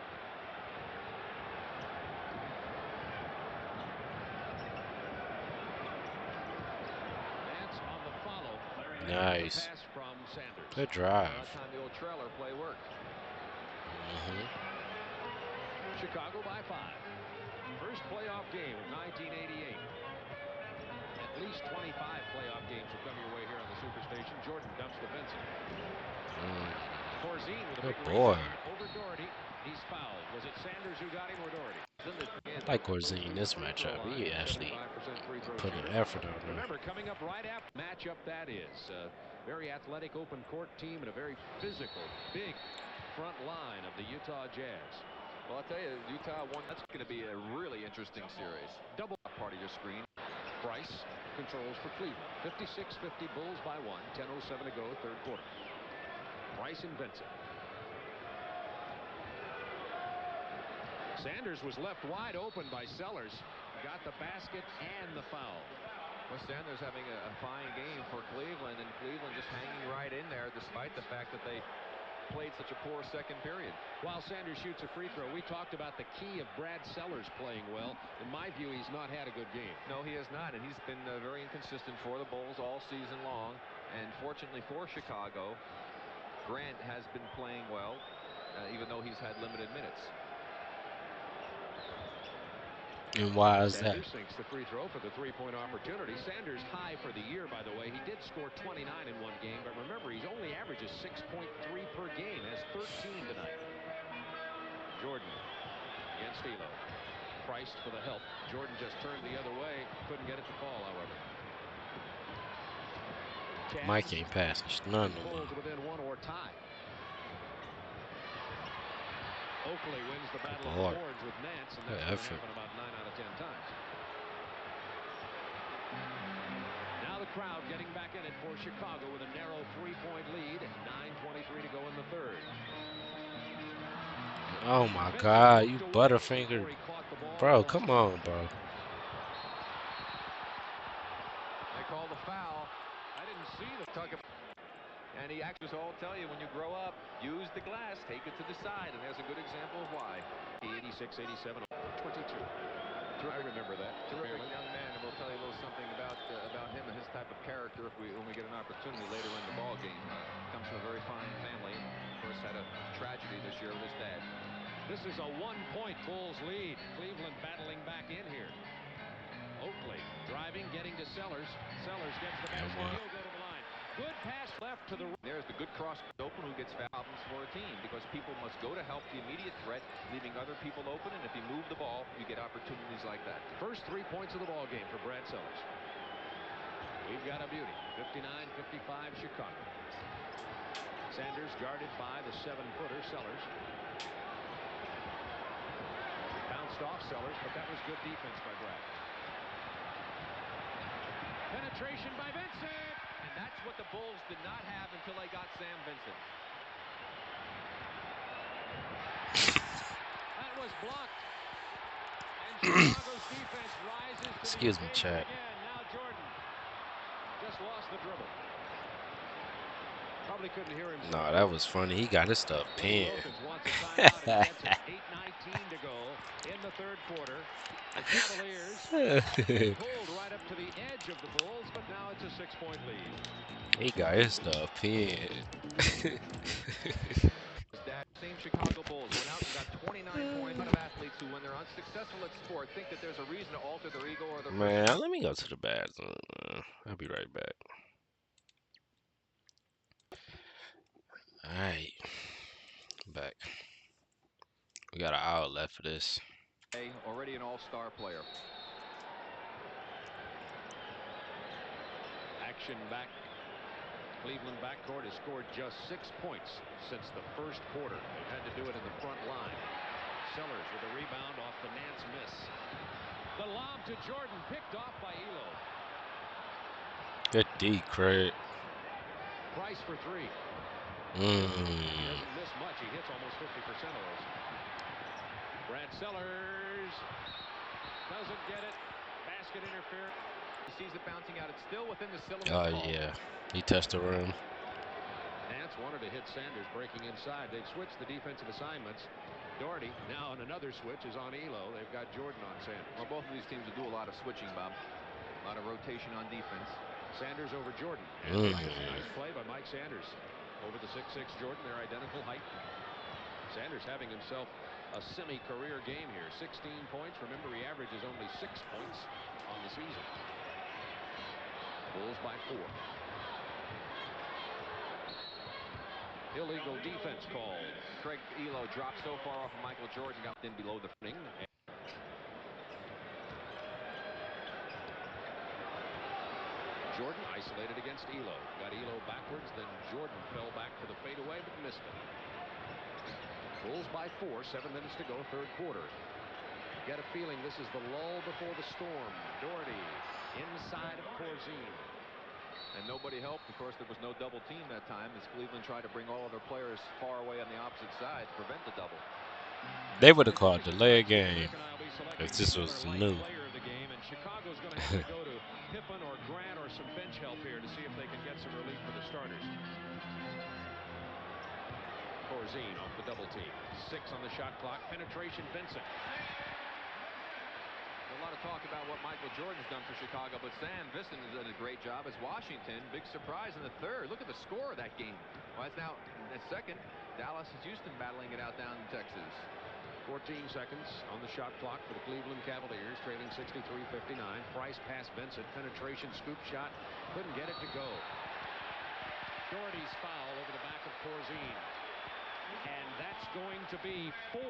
Nance on the follow.
Nice.
The pass from Sanders.
Good drive.
That time the old trailer play worked.
Chicago by 5. First playoff game of 1988. At least 25 playoff games will come your way here on the Superstation. Jordan dumps to Vincent. Corzine with a
Good
big
boy.
rebound over Doherty. He's fouled. Was it Sanders who got him or Doherty?
I like Corzine this matchup. He actually putting effort on there.
Remember, coming up right after matchup that is. Very athletic open court team and a very physical, big front line of the Utah Jazz.
Well, I'll tell you, Utah won. That's going to be a really interesting series.
Double
part of your screen.
Price controls for Cleveland. 56-50 Bulls by 1. 10:07 to go, third quarter. Price and Vincent. Sanders was left wide open by Sellers. Got the basket and the foul.
Well, Sanders having a fine game for Cleveland, and Cleveland just hanging right in there despite the fact that they played such a poor second period.
While Sanders shoots a free throw, we talked about the key of Brad Sellers playing well. In my view, he's not had a good game.
No, he has not, and he's been very inconsistent for the Bulls all season long. And fortunately for Chicago, Grant has been playing well, even though he's had limited minutes.
And why is that?
Sanders sinks the free throw for the three-point opportunity. Sanders high for the year, by the way. He did score 29 in one game, but remember, he's only averages 6.3 per game, has 13 tonight. Jordan against Elo. Price for the help. Jordan just turned the other way. Couldn't get it to fall, however.
Mike ain't passing none no more.
Bulls within one or tie. Oakley wins the battle of the boards with Nance, and that's going to happen about 9 out of 10 times. Now the crowd getting back in it for Chicago with a narrow three-point lead. 9:23 to go in the third.
Oh my God, you butterfinger. Bro, come on, bro.
They call the foul.
I didn't see the
talk about. And he actually, so I'll tell you, when you grow up, use the glass, take it to the side, and there's a good example of why.
86, 87, 22. I remember that.
Terrific young man, and we'll tell you a little something about him and his type of character when we get an opportunity later in the ball game. Comes from a very fine family. Of course, had a tragedy this year with his dad.
This is a one-point Bulls lead. Cleveland battling back in here. Oakley driving, getting to Sellers. Sellers gets the
And
basket.
one.
He'll go to the line. Good pass left to the right.
There's the good cross open who gets problems for a team because people must go to help the immediate threat, leaving other people open. And if you move the ball, you get opportunities like that.
First 3 points of the ball game for Brad Sellers. We've got a beauty. 59-55 Chicago. Sanders guarded by the 7-footer Sellers. Bounced off Sellers, but that was good defense by Brad. Penetration by Vincent.
And that's what the Bulls did not have until they got Sam Vincent.
That was blocked. And Chicago's defense rises to
Excuse
the
me,
occasion
chat.
again. Now Jordan just lost the dribble. Probably couldn't hear him.
No, that was funny. He got his stuff
Lenny
pinned.
Wilkins wants a timeout and gets it. 8:19 to go in the third quarter. The Cavaliers pulled right up to the edge of the Bulls, but now it's a 6-point lead.
He got his stuff pinned.
That same Chicago Bulls went out and got 29 points. A lot of athletes who, when they're unsuccessful at sport, think that there's a reason to alter their ego or their
Man, let me go to the bathroom. I'll be right back. Alright. Back. We got an hour left for this.
already an all-star player.
Action back. Cleveland backcourt has scored just 6 points since the first quarter. They've had to do it in the front line. Sellers with a rebound off the Nance miss. The lob to Jordan, picked off by Elo.
Good D, Craig.
Price for 3. He doesn't miss much. He hits almost 50% of those. Brad Sellers doesn't get it. Basket interference.
He sees it bouncing out. It's still within the cylinder.
Oh, yeah. He touched the rim.
Nance wanted to hit Sanders breaking inside. They've switched the defensive assignments. Doherty now on another switch is on Elo. They've got Jordan on Sanders.
Well, both of these teams will do a lot of switching, Bob. A lot of rotation on defense.
Sanders over Jordan. Nice play by Mike Sanders. Over the 6'6 Jordan, their identical height. Sanders having himself a semi-career game here. 16 points. Remember, he averages only 6 points on the season. Bulls by 4. Illegal defense called.
Craig Elo dropped so far off of Michael Jordan, got in below the ring.
Jordan isolated against Elo. Got Elo backwards, then Jordan fell back for the fadeaway, but missed it. Bulls by 4, 7 minutes to go, third quarter. Get a feeling this is the lull before the storm. Doherty inside of Corzine.
And nobody helped. Of course, there was no double team that time as Cleveland tried to bring all of their players far away on the opposite side to prevent the double.
They would have called delay game if this was new.
Chicago's going to have to go to Pippen or Grant or some bench help here to see if they can get some relief for the starters. Corzine off the double team. 6 on the shot clock. Penetration, Vincent.
A lot of talk about what Michael Jordan's done for Chicago, but Sam Vincent has done a great job as Washington. Big surprise in the third. Look at the score of that game. Well, it's now at second. Dallas and Houston battling it out down in Texas.
14 seconds on the shot clock for the Cleveland Cavaliers, trailing 63-59. Price past Vincent. Penetration, scoop shot. Couldn't get it to go. Doherty's foul over the back of Corzine. And that's going to be 4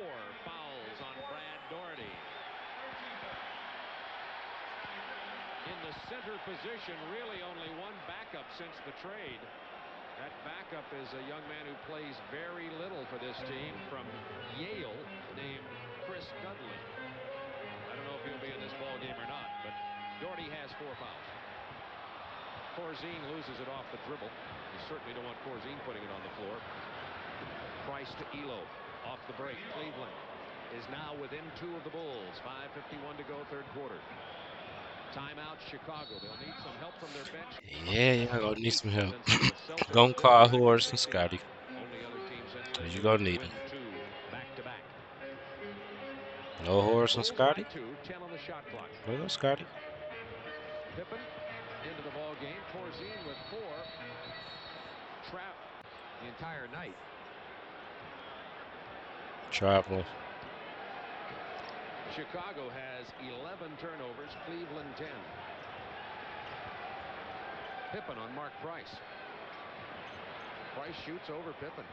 fouls on Brad Doherty. In the center position, really only one backup since the trade. That backup is a young man who plays very little for this team from Yale named Chris Dudley. I don't know if he'll be in this ball game or not, but Doherty has 4 fouls. Corzine loses it off the dribble. You certainly don't want Corzine putting it on the floor. Price to Elo off the break. Cleveland is now within 2 of the Bulls. 5:51 to go, third quarter. Timeout, Chicago. They'll need some help from their bench.
Yeah, y'all gonna need some help. Gonna call Horace and Scotty.
Only other team since then
You
to
gonna need
win
them.
2 back-to-back.
No Horace and
Bulls
Scotty?
by 2, 10 on the shot clock.
Where go Scotty?
Pippen into the ball game. Corzine with 4. Trap
The entire night.
Traveling.
Chicago has 11 turnovers, Cleveland 10. Pippen on Mark Price. Price shoots over Pippen.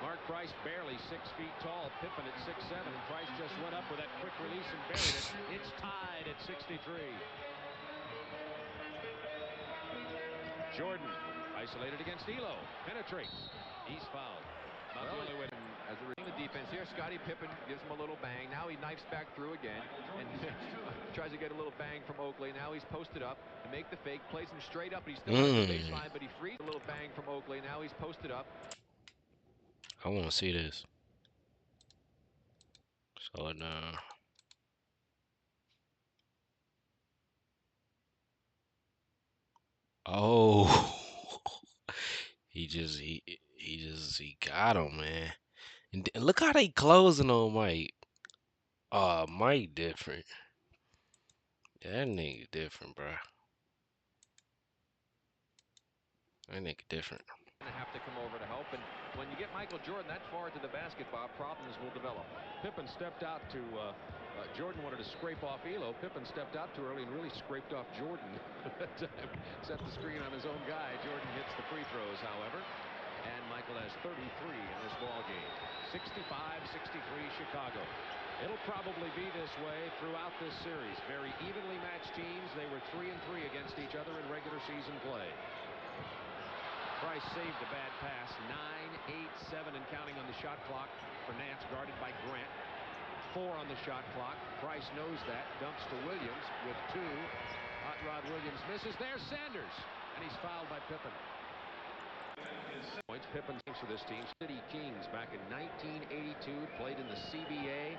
Mark Price barely 6 feet tall. Pippen at 6'7", and Price just went up with that quick release and buried it. It's tied at 63. Jordan isolated against Elo. Penetrates. He's fouled. Not the only way to...
As a result of the defense here, Scottie Pippen gives him a little bang. Now he knifes back through again and tries to get a little bang from Oakley. Now he's posted up to make the fake, plays him straight up. He still has the baseline, but he frees a little bang from Oakley. Now he's posted up.
I want to see this. So now, oh, he got him, man. And look how they closing on Mike. Mike different. That nigga different, bro. That nigga different.
Have to come over to help, and when you get Michael Jordan that far to the basketball, problems will develop.
Pippen stepped out to Jordan wanted to scrape off Elo. Pippen stepped out too early and really scraped off Jordan. Set the screen on his own guy. Jordan hits the free throws, however, and Michael has 33 in this ball game. 65-63 Chicago. It'll probably be this way throughout this series. Very evenly matched teams. They were 3-3 against each other in regular season play. Price saved a bad pass. 9, 8, 7 and counting on the shot clock for Nance, guarded by Grant. 4 on the shot clock. Price knows that. Dumps to Williams with 2. Hot Rod Williams misses. There's Sanders, and he's fouled by Pippen. Points Pippen for this team. City Kings back in 1982, played in the CBA.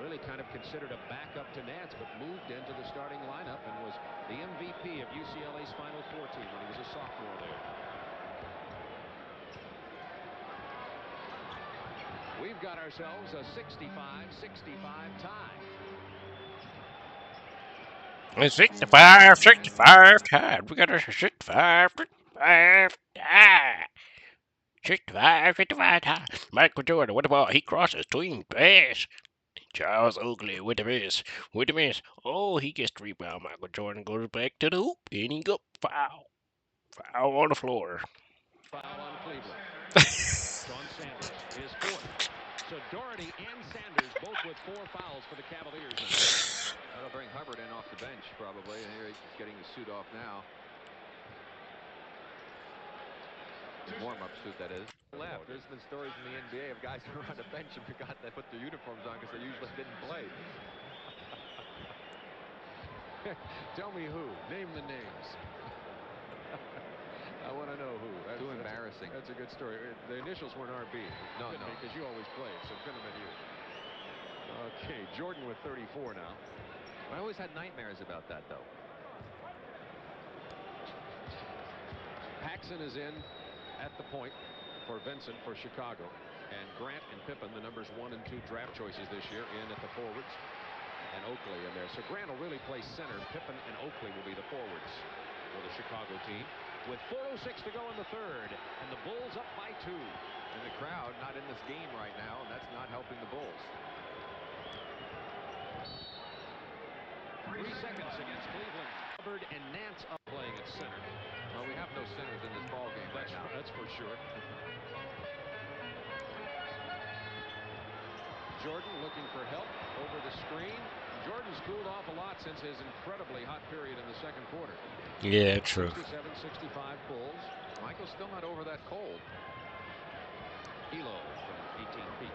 Really kind of considered a backup to Nance, but moved into the starting lineup and was the MVP of UCLA's Final Four team when he was a sophomore there. We've got ourselves a 65-65 tie.
It's 65 tied. We got a 65 tie. 65 tie. Michael Jordan, what about he crosses tween pass? Charles Oakley with the miss. With the miss. Oh, he gets the rebound. Michael Jordan goes back to the hoop. And he go foul. Foul on the floor.
Foul on Cleveland. Sean Sanders, his 4th. So Doherty and Sanders both with 4 fouls for the Cavaliers now.
That'll bring Hubbard in off the bench probably, and here he's getting the suit off now. The warm-up suit, that is. Left. There's been stories in the NBA of guys who are on the bench and forgot they put their uniforms on because they usually didn't play.
Tell me who. Name the names. I want to know who.
Too embarrassing.
That's a good story. The initials weren't RB.
No.
Because you always played, so it couldn't have been you. Okay, Jordan with 34 now.
I always had nightmares about that, though.
Paxson is in at the point for Vincent for Chicago. And Grant and Pippen, the numbers 1 and 2 draft choices this year, in at the forwards. And Oakley in there. So Grant will really play center. Pippen and Oakley will be the forwards for the Chicago team. With 4:06 to go in the 3rd, and the Bulls up by 2.
And the crowd not in this game right now, and that's not helping the Bulls.
3 seconds against Cleveland. Hubbard and Nance up playing at center.
Well, we have no centers in this ball game right now.
That's for sure. Jordan looking for help over the screen. Jordan's cooled off a lot since his incredibly hot period in the 2nd quarter.
Yeah, true.
67-65 Bulls.
Michael's still not over that cold.
Elo from 18 feet.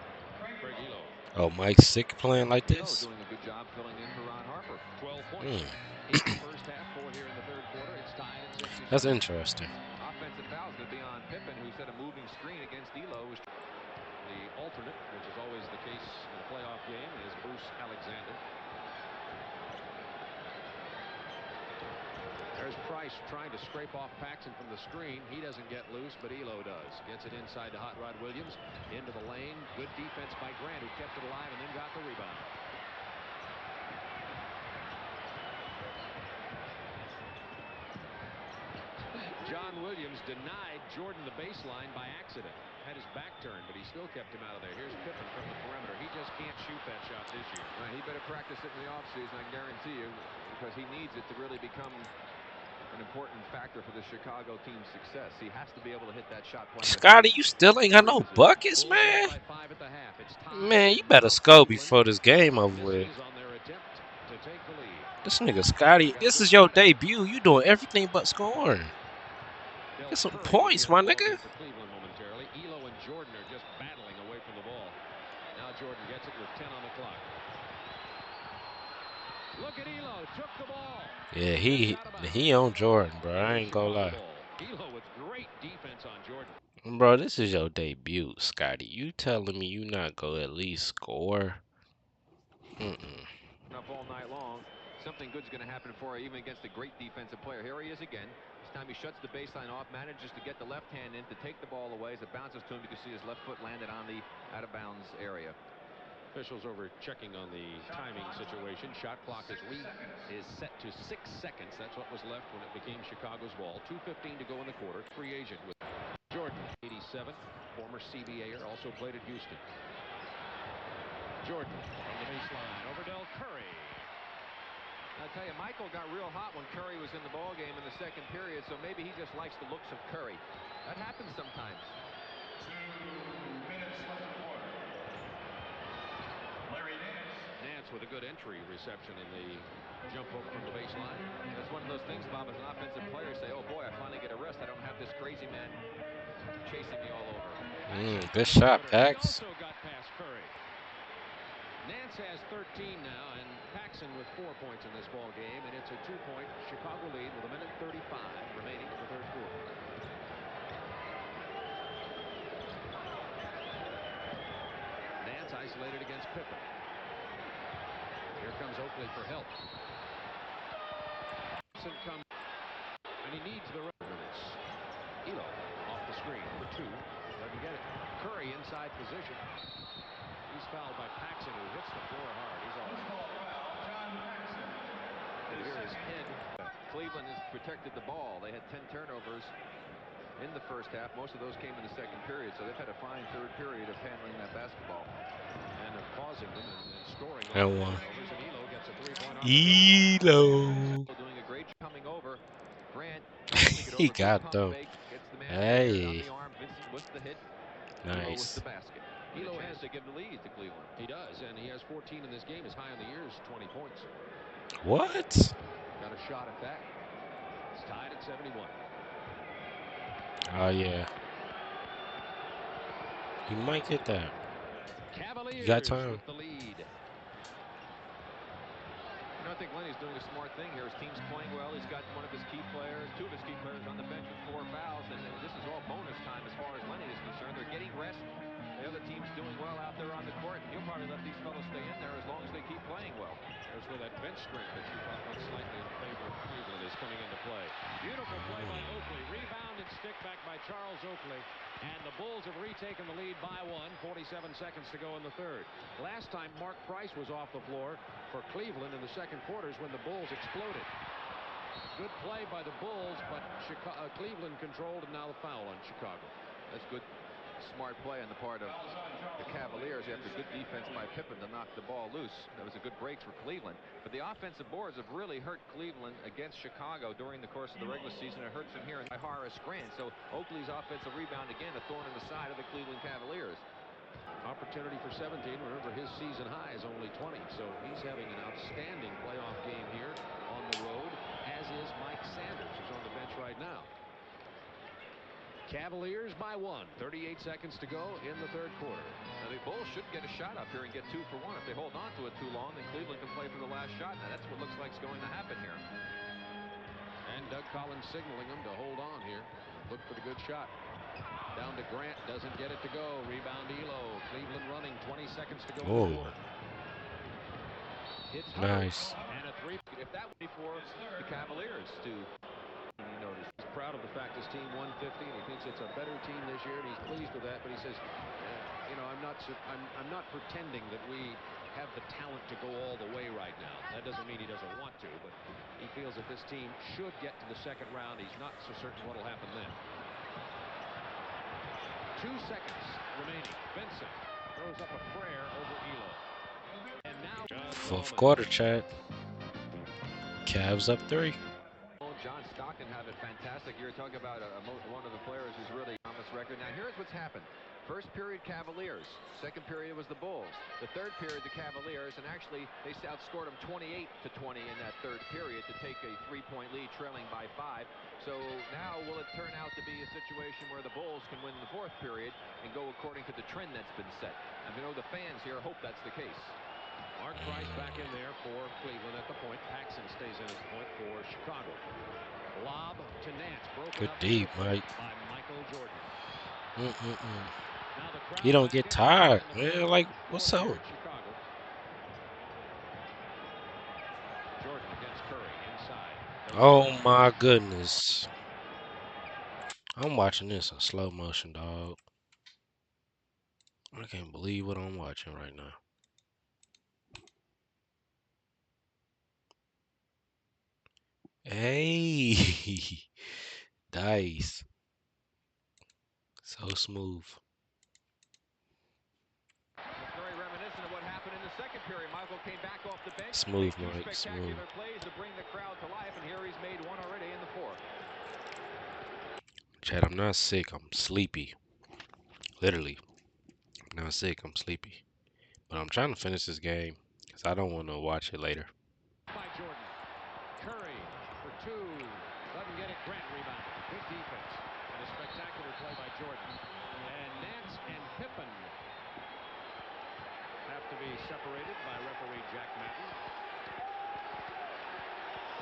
Craig Elo.
Oh, Mike's sick playing like this?
Doing a good job filling in for Ron Harper.
12 points. 8 in the first half, 4 here in the 3rd quarter. It's tied at 67.
That's interesting.
Offensive foul is going to be on Pippen, who set a moving screen against Elo.
The alternate, which is always the case in a playoff game, is Bruce Alexander. There's Price trying to scrape off Paxson from the screen. He doesn't get loose, but Elo does. Gets it inside to Hot Rod Williams. Into the lane. Good defense by Grant, who kept it alive and then got the rebound. John Williams denied Jordan the baseline by accident. Had his back turned, but he still kept him out of there. Here's Pippen from the perimeter. He just can't shoot that shot this year.
He better practice it in the offseason, I guarantee you, because he needs it to really become an important factor for the Chicago team's success. He has to be able to hit that shot playing the
Scotty, you still ain't got no buckets,
Bulls led
man.
by 5 at the half. It's tied,
Man, you
and
better
now
score
Cleveland
before this game over with.
misses on their attempt to take the lead.
This nigga Scotty, this is your debut. You doing everything but scoring. Get some
Curry will be
points,
in
my
the
nigga.
ballgame for Cleveland momentarily. Elo and Jordan are just battling away from the ball. Now Jordan gets it with 10 on the clock. Look at Elo, took the ball.
Yeah, he on Jordan, bro. I ain't gonna lie.
Elo with great defense on Jordan.
Bro, this is your debut, Scotty. You telling me you not gonna at least score?
Up all night long. Something good's going to happen for you, even against a great defensive player. Here he is again. This time he shuts the baseline off, manages to get the left hand in to take the ball away. As it bounces to him, you can see his left foot landed on the out-of-bounds area.
Officials over checking on the timing situation. Shot clock is set to 6 seconds. That's what was left when it became Chicago's ball. 2:15 to go in the quarter. Free agent with Jordan, 87, former CBA'er, also played at Houston. Jordan from the baseline over Del Curry.
I tell you, Michael got real hot when Curry was in the ball game in the second period, so maybe he just likes the looks of Curry. That happens sometimes.
2 minutes left in the quarter. Larry Nance with a good entry reception in the jump hook from the baseline.
That's one of those things, Bob, as an offensive player, say, oh boy, I finally get a rest. I don't have this crazy man chasing me all over.
Good shot, Pax.
He also got past Curry. Nance has 13 now, and Paxson with 4 points in this ball game, and it's a 2-point Chicago lead with 1:35 remaining in the third quarter. Nance isolated against Pippen. Here comes Oakley for help. Paxson comes, and he needs the minutes. Elo off the screen for 2, doesn't get it. Curry inside position. He's fouled by Paxson, who hits the floor hard. He's off.
And here is Ed. Cleveland has protected the ball. They had 10 turnovers in the first half. Most of those came in the second period, so they've had a fine third period of handling that basketball.
And of causing them and scoring
And
on
one.
turnovers. And Elo gets a 3-point
Elo.
Doing a great job coming over. Grant
He got them.
gets the man on
Hey.
the arm. Vincent with the hit. Elo with
Nice.
the basket. Elo has to give the lead to Cleveland.
He does, and he has 14 in this game. His high in the year is 20 points.
What?
Got a shot at that. It's tied at 71.
Oh, yeah. He might get that.
Cavaliers
You got time.
with the lead.
I think Lenny's doing a smart thing here. His team's playing well. He's got one of his key players, 2 of his key players on the bench with 4 fouls, and this is all bonus time as far as Lenny is concerned. They're getting rest. The other team's doing well out there on the court, and he'll probably let these fellows stay in there as long as they keep playing well.
That's where that bench strength that you talked about slightly in favor of Cleveland is coming into play. Beautiful play by Oakley. Rebound and stick back by Charles Oakley. And the Bulls have retaken the lead by 1. 47 seconds to go in the third. Last time Mark Price was off the floor for Cleveland in the second quarters when the Bulls exploded. Good play by the Bulls, but Cleveland controlled, and now the foul on Chicago.
That's good, smart play on the part of the Cavaliers after good defense by Pippen to knock the ball loose. That was a good break for Cleveland. But the offensive boards have really hurt Cleveland against Chicago during the course of the regular season. It hurts them here by Horace Grant. So Oakley's offensive rebound again, a thorn in the side of the Cleveland Cavaliers.
Opportunity for 17. Remember, his season high is only 20, so he's having an outstanding playoff game here on the road, as is Mike Sanders, who's on the bench right now. Cavaliers by 1. 38 seconds to go in the third quarter.
Now the Bulls should get a shot up here and get 2 for 1. If they hold on to it too long, then Cleveland can play for the last shot. Now that's what looks like is going to happen here.
And Doug Collins signaling them to hold on here. Look for the good shot. Down to Grant, doesn't get it to go. Rebound Elo. Cleveland running, 20 seconds to go in the quarter. It's
Nice.
And a 3.
If that would be for the Cavaliers to, you notice,
he's proud of the fact his team won 50, and he thinks it's a better team this year, and he's pleased with that. But he says, you know, I'm not pretending that we have the talent to go all the way right now. That doesn't mean he doesn't want to, but He feels that this team should get to the second round. He's not so certain what will happen then. 2 seconds remaining. Vincent throws up a prayer over Elo. And now
Fourth quarter, Chad. Cavs up 3.
John Stockton have it fantastic. You're talking about one of the players who's really on this record. Now, here's what's happened. First period, Cavaliers. Second period was the Bulls. The third period, the Cavaliers. And actually, they outscored them 28-20 in that third period to take a 3-point lead, trailing by 5. So now, will it turn out to be a situation where the Bulls can win the fourth period and go according to the trend that's been set? And we know the fans here hope that's the case.
Mark Price back in there for Cleveland at the point. Paxson stays in at the point for Chicago. Lob to Nance. Broken
Good
up
deep, Mike.
by Michael Jordan. Now the crowd
You don't
back
get
in
tired,
the
man. Like, what's
fourth
up?
here at Chicago. Jordan against Curry inside.
Oh my goodness. I'm watching this in slow motion, dog. I can't believe what I'm watching right now. Hey, dice. So smooth.
It's very reminiscent of what happened in the second period. Michael came back off the bench.
Smooth,
Made 2
Mike. Smooth.
spectacular plays to bring the crowd to life, and here he's made one already in the fourth.
Chad, I'm not sick. I'm sleepy. Literally. I'm not sick. I'm sleepy. But I'm trying to finish this game because I don't want to watch it later.
By Jordan. Curry for 2. Doesn't get it. Grant rebound. Good defense. And a spectacular play by Jordan. And Nance and Pippen have to be separated by referee Jack Madden.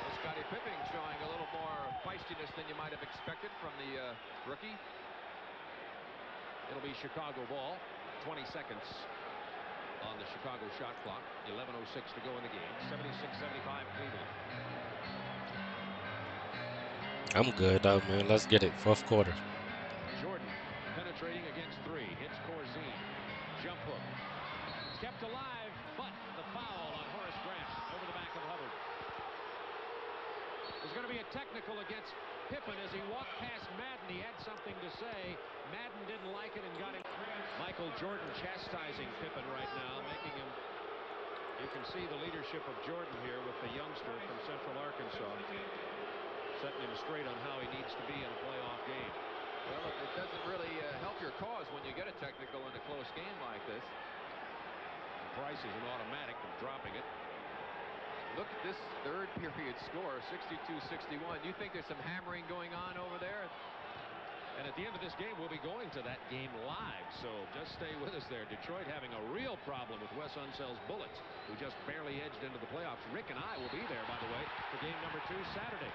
Well, Scottie Pippen showing a little more feistiness than you might have expected from the rookie.
It'll be Chicago ball. 20 seconds on the Chicago shot clock. 11:06 to go in the game. 76-75 Cleveland.
I'm good, though, man. Let's get it. Fourth quarter.
Jordan penetrating against 3. Hits Corzine. Jump hook. Kept alive, but the foul on Horace Grant over the back of Hubbard. There's going to be a technical against Pippen as he walked past Madden. He had something to say. Madden didn't like it and got him. Michael Jordan chastising Pippen right now, making him. You can see the leadership of Jordan here with the youngster from Central Arkansas, setting him straight on how he needs to be in a playoff game.
Well, it doesn't really help your cause when you get a technical in a close game like this.
Price is an automatic of dropping it.
Look at this third period score, 62-61. You think there's some hammering going on over there?
And at the end of this game, we'll be going to that game live, so just stay with us there. Detroit having a real problem with Wes Unsell's Bullets, who just barely edged into the playoffs. Rick and I will be there, by the way, for game number 2 Saturday.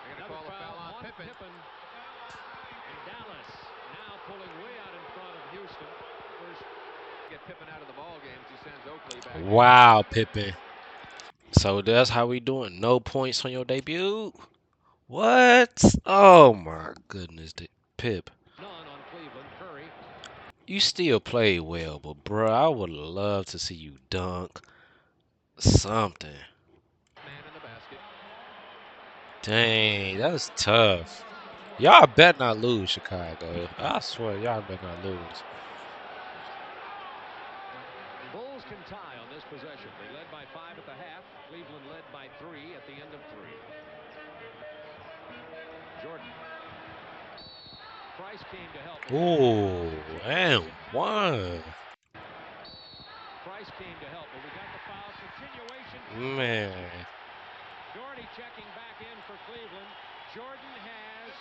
They're going to call a foul on Pippen.
And Dallas now pulling way out in front of Houston. First,
get Pippen out of the ball game. He sends Oakley back.
Wow, Pippen. So that's how we doing. No points on your debut. What? Oh my goodness, Pip.
none on Cleveland. Curry.
You still play well, but bro, I would love to see you dunk something.
Man in the basket.
Dang, that was tough. Y'all better not lose, Chicago. I swear, y'all better not lose.
Bulls can tie on this possession. They led by 5 at the half. Cleveland led by 3 at the end of 3. Jordan. Price came to help.
Ooh, and one.
Price came to help, but we got the foul. Continuation.
Man.
Doherty checking back in for Cleveland. Jordan has.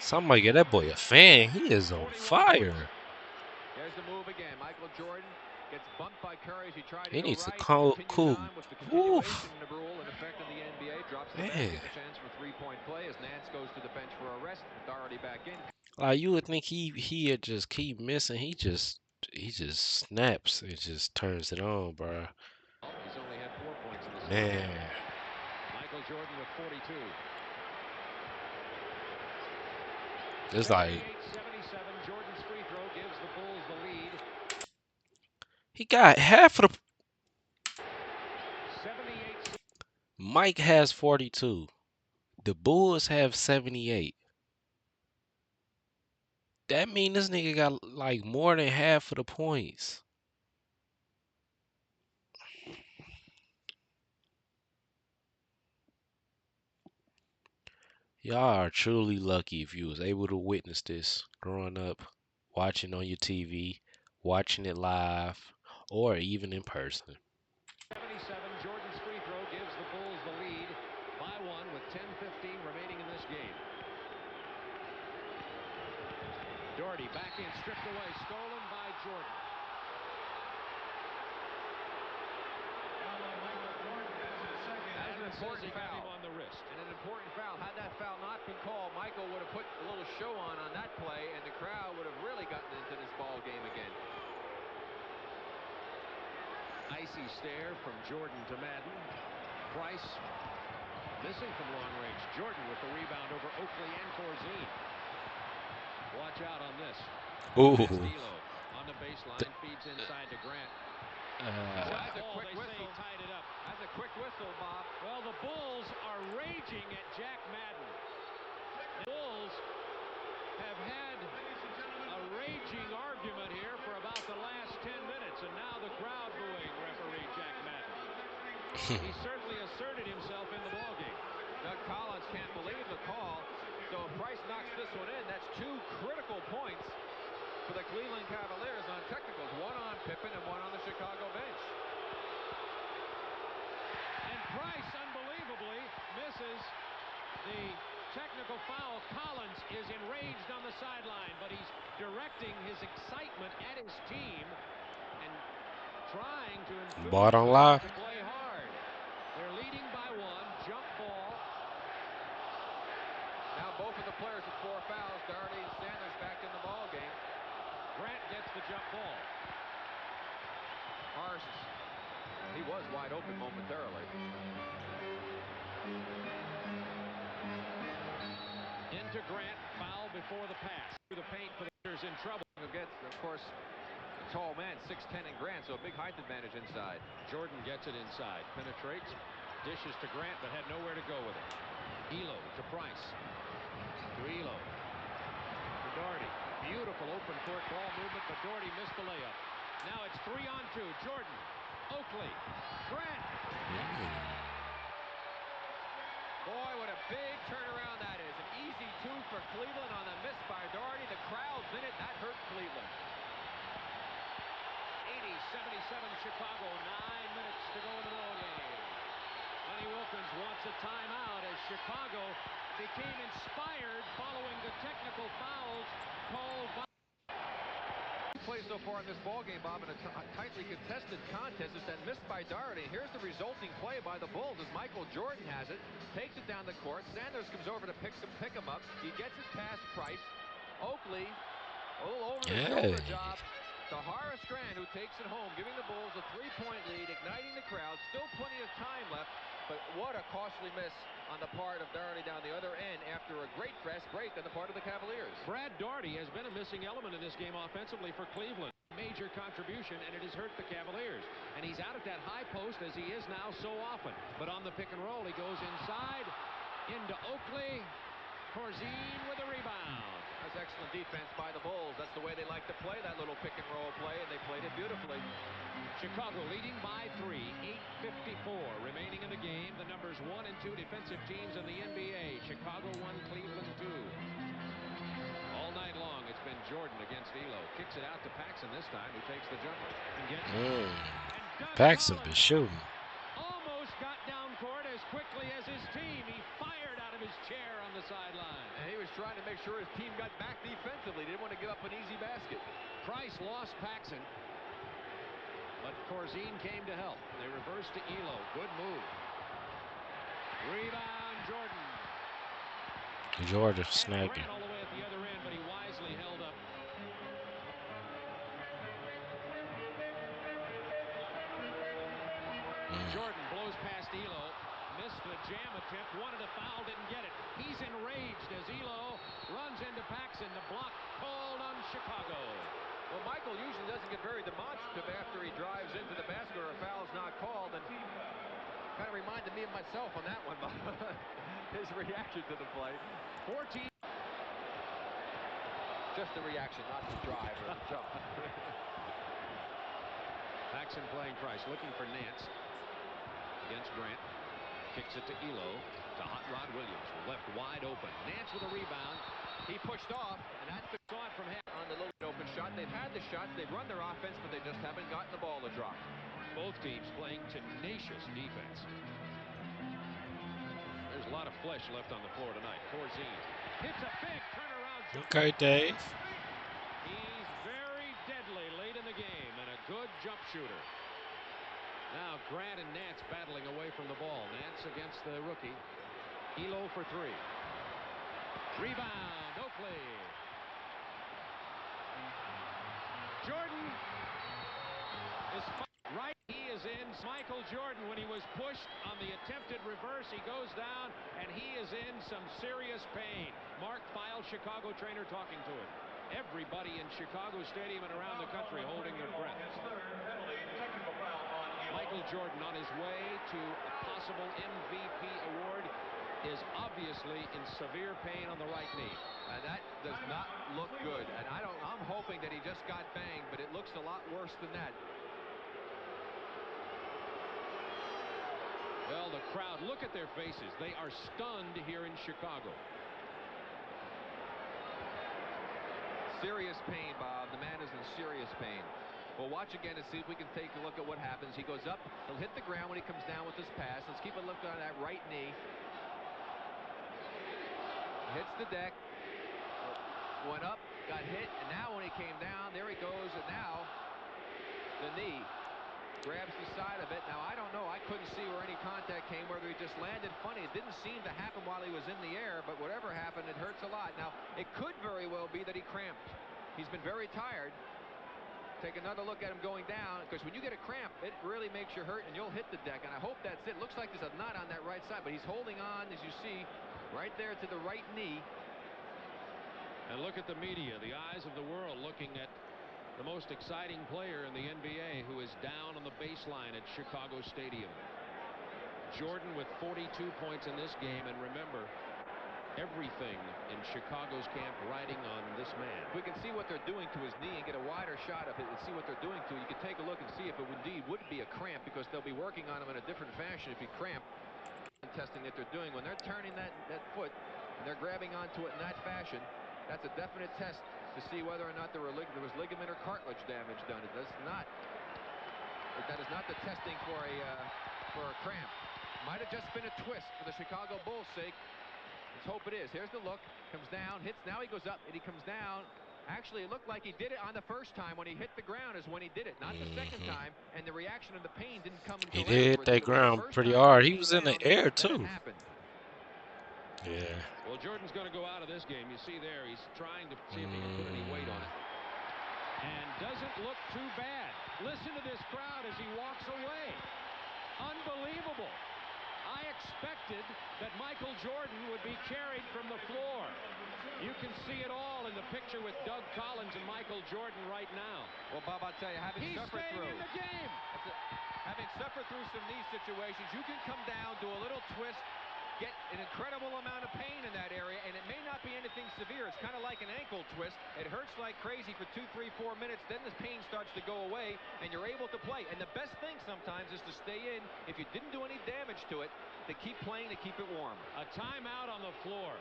Somebody get that boy a fan. He is on fire.
There's the move again. Michael Jordan gets bumped by Curry as he tried to
He
go
needs to
right.
cool.
Continues on with the
Woof.
continuation rule in effect in the NBA. Drops the
Man.
basket. The chance for 3-point play as Nance goes to the bench for a rest. Doherty back in.
Like you would think he'd just keep missing. He just snaps. It just turns it on, bro.
He's only had 4 points in this
Man.
game. Michael Jordan with 42.
It's like
77. Jordan's free throw gives the Bulls the lead.
he got half of the Mike has 42. The Bulls have 78. That mean this nigga got like more than half of the points. Y'all are truly lucky if you was able to witness this growing up, watching on your TV, watching it live, or even in person.
77, Jordan's free throw gives the Bulls the lead by one with 10:15 remaining in this game. Doherty back in, stripped away, stolen by Jordan.
That's an important foul
on the wrist.
and an important foul. Had that foul not been called, Michael would have put a little show on that play, and the crowd would have really gotten into this ball game again.
Icy stare from Jordan to Madden. Price missing from long range. Jordan with the rebound over Oakley and Corzine. Watch out on this.
Ooh.
D'Lo on the baseline, feeds inside to Grant.
That's a quick whistle.
Tied it up.
That's a quick whistle, Bob.
Well, the Bulls are raging at Jack Madden. The Bulls have had a raging argument here for about the last 10 minutes, and now the crowd booing referee Jack Madden. He certainly asserted himself in the ballgame.
Doug Collins can't believe the call. So if Price knocks this one in, that's two critical points for the Cleveland Cavaliers on technicals. One on Pippen and one on the Chicago bench.
And Price, unbelievably, misses the technical foul. Collins is enraged on the sideline, but he's directing his excitement at his team and trying to enthuse
Bought on
them
live.
to play hard. They're leading by one. Jump ball.
Now both of the players with 4 fouls. Doherty and Sanders back in the ball game.
Grant gets the jump ball.
Hars, he was wide open momentarily.
Into Grant, foul before the pass. Through the paint for the Raiders in trouble.
Who gets, of course, a tall man, 6'10" in Grant, so a big height advantage inside.
Jordan gets it inside, penetrates, dishes to Grant, but had nowhere to go with it. Elo to Price. To Elo. To Doherty. Beautiful open court ball movement, but Doherty missed the layup. Now it's 3-on-2. Jordan. Oakley. Grant.
Boy, what a big turnaround that is. An easy 2 for Cleveland on the miss by Doherty. The crowd's in it. That hurt Cleveland.
80-77 Chicago. 9 minutes to go in the ball game. Lenny Wilkins wants a timeout as Chicago became inspired following the technical fouls called by
Plays so far in this ball game, Bob, in a tightly contested contest is that missed by Doherty. Here's the resulting play by the Bulls as Michael Jordan has it, takes it down the court. Sanders comes over to pick him up. He gets it past Price. Oakley, a little over the shoulder job to Horace Grant, who takes it home, giving the Bulls a 3-point lead, igniting the crowd. Still plenty of time left, but what a costly miss on the part of Doherty down the other end after a great fast break on the part of the Cavaliers.
Brad Doherty has been a missing element in this game offensively for Cleveland. Major contribution, and it has hurt the Cavaliers. And he's out at that high post as he is now so often. But on the pick and roll, he goes inside, into Oakley. Corzine with a rebound.
That's excellent defense by the Bulls. That's the way they like to play that little pick and roll play, and they played it beautifully.
Chicago leading by 3, 8:54 remaining in the game. The numbers 1 and 2 defensive teams in the NBA. Chicago 1, Cleveland 2. All night long, it's been Jordan against Elo. Kicks it out to Paxson this time, who takes the jumper and gets it. And
Paxson been shooting.
Almost got down court as quickly as his team. He fired out of his chair on the sideline.
And he was trying to make sure his team got back defensively. Didn't want to give up an easy basket.
Price lost Paxson. But Corzine came to help. They reversed to Elo. Good move. Rebound, Jordan.
Jordan snagging.
Grant all the way at the other end, but he wisely held up. Jordan blows past Elo. Missed the jam attempt. Wanted a foul, didn't get it. He's enraged as Elo runs into Paxson. The block called on Chicago.
Well, Michael usually doesn't get very demonstrative after he drives into the basket or a foul's not called, and kind of reminded me of my itself on that one, Bob. His reaction to the play. 14. Just the reaction, not the drive or the jump.
Paxson playing Price, looking for Nance against Grant. Kicks it to Elo, to Hot Rod Williams, left wide open. Nance with a rebound.
He pushed off, and that saw it from him on the little open shot. They've had the shots, they've run their offense, but they just haven't gotten the ball to drop.
Both teams playing tenacious defense. There's a lot of flesh left on the floor tonight. Corzine hits a big turnaround jump.
Okay, Dave.
He's very deadly late in the game and a good jump shooter. Now Grant and Nance battling away from the ball. Nance against the rookie. Elo for three. Rebound, Oakley. Jordan is right. He is in. Michael Jordan, when he was pushed on the attempted reverse, he goes down and he is in some serious pain. Mark Feil, Chicago trainer, talking to him. Everybody in Chicago Stadium and around the country holding their breath. Michael Jordan on his way to a possible MVP award is obviously in severe pain on the right knee.
And that does not look good. And I'm hoping that he just got banged, but it looks a lot worse than that.
Well, the crowd, look at their faces. They are stunned here in Chicago.
Serious pain, Bob. The man is in serious pain. We'll watch again and see if we can take a look at what happens. He goes up. He'll hit the ground when he comes down with this pass. Let's keep a look on that right knee. Hits the deck. Went up, got hit, and now when he came down, there he goes, and now the knee grabs the side of it. Now, I don't know. I couldn't see where any contact came, whether he just landed funny. It didn't seem to happen while he was in the air, but whatever happened, it hurts a lot. Now, it could very well be that he cramped. He's been very tired. Take another look at him going down, because when you get a cramp, it really makes you hurt, and you'll hit the deck, and I hope that's it. Looks like there's a knot on that right side, but he's holding on, as you see, right there to the right knee.
And look at the media, the eyes of the world looking at the most exciting player in the NBA who is down on the baseline at Chicago Stadium. Jordan with 42 points in this game, and remember, everything in Chicago's camp riding on this man.
We can see what they're doing to his knee and get a wider shot of it and see what they're doing to it. You can take a look and see if it indeed would be a cramp, because they'll be working on him in a different fashion if he cramped. Testing that they're doing when they're turning that foot and they're grabbing onto it in that fashion, that's a definite test to see whether or not there was ligament or cartilage damage done. It does not. That is not the testing for a cramp. Might have just been a twist for the Chicago Bulls' sake. Let's hope it is. Here's the look. Comes down, hits. Now he goes up and he comes down. Actually, it looked like he did it on the first time. When he hit the ground is when he did it, not the second time. And the reaction of the pain didn't come until
He did hit that ground pretty hard. He was in the air, too. Yeah.
Well, Jordan's going to go out of this game. You see there, he's trying to see if he can put any weight on it. And doesn't look too bad. Listen to this crowd as he walks away. Unbelievable. I expected that Michael Jordan would be carried from the floor. You can see it all in the picture with Doug Collins and Michael Jordan right now.
Well, Bob, I'll tell you,
He's staying in the game.
Having suffered through some knee situations, you can come down, do a little twist, get an incredible amount of pain in that area, and it may not be anything severe. It's kind of like an ankle twist. It hurts like crazy for 2, 3, 4 minutes. Then the pain starts to go away, and you're able to play. And the best thing sometimes is to stay in. If you didn't do any damage to it, to keep playing, to keep it warm.
A timeout on the floor.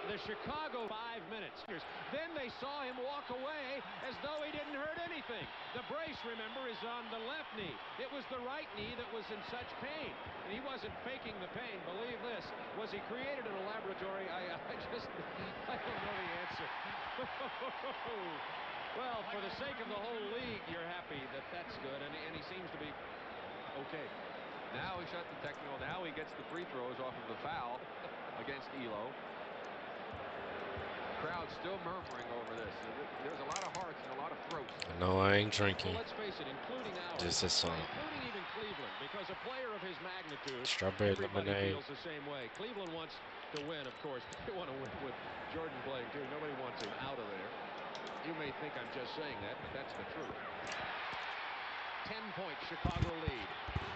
The Chicago 5 minutes. Then they saw him walk away as though he didn't hurt anything. The brace, remember, is on the left knee. It was the right knee that was in such pain. And he wasn't faking the pain. Believe this. Was he created in a laboratory? I don't know the answer. Well, for the sake of the whole league, you're happy that that's good. And he seems to be okay.
Now he shot the technical. Now he gets the free throws off of the foul against Elo. Crowd still murmuring over this. There's a lot of hearts and a lot of throats.
No, I ain't drinking.
Well, let's face it, including ours,
Just a song.
including even Cleveland, because a player of his magnitude,
Strawberry
everybody
lemonade.
feels the same way. Cleveland wants to win, of course. They want to win with Jordan playing too. Nobody wants him out of there. You may think I'm just saying that, but that's the truth. 10-point Chicago lead.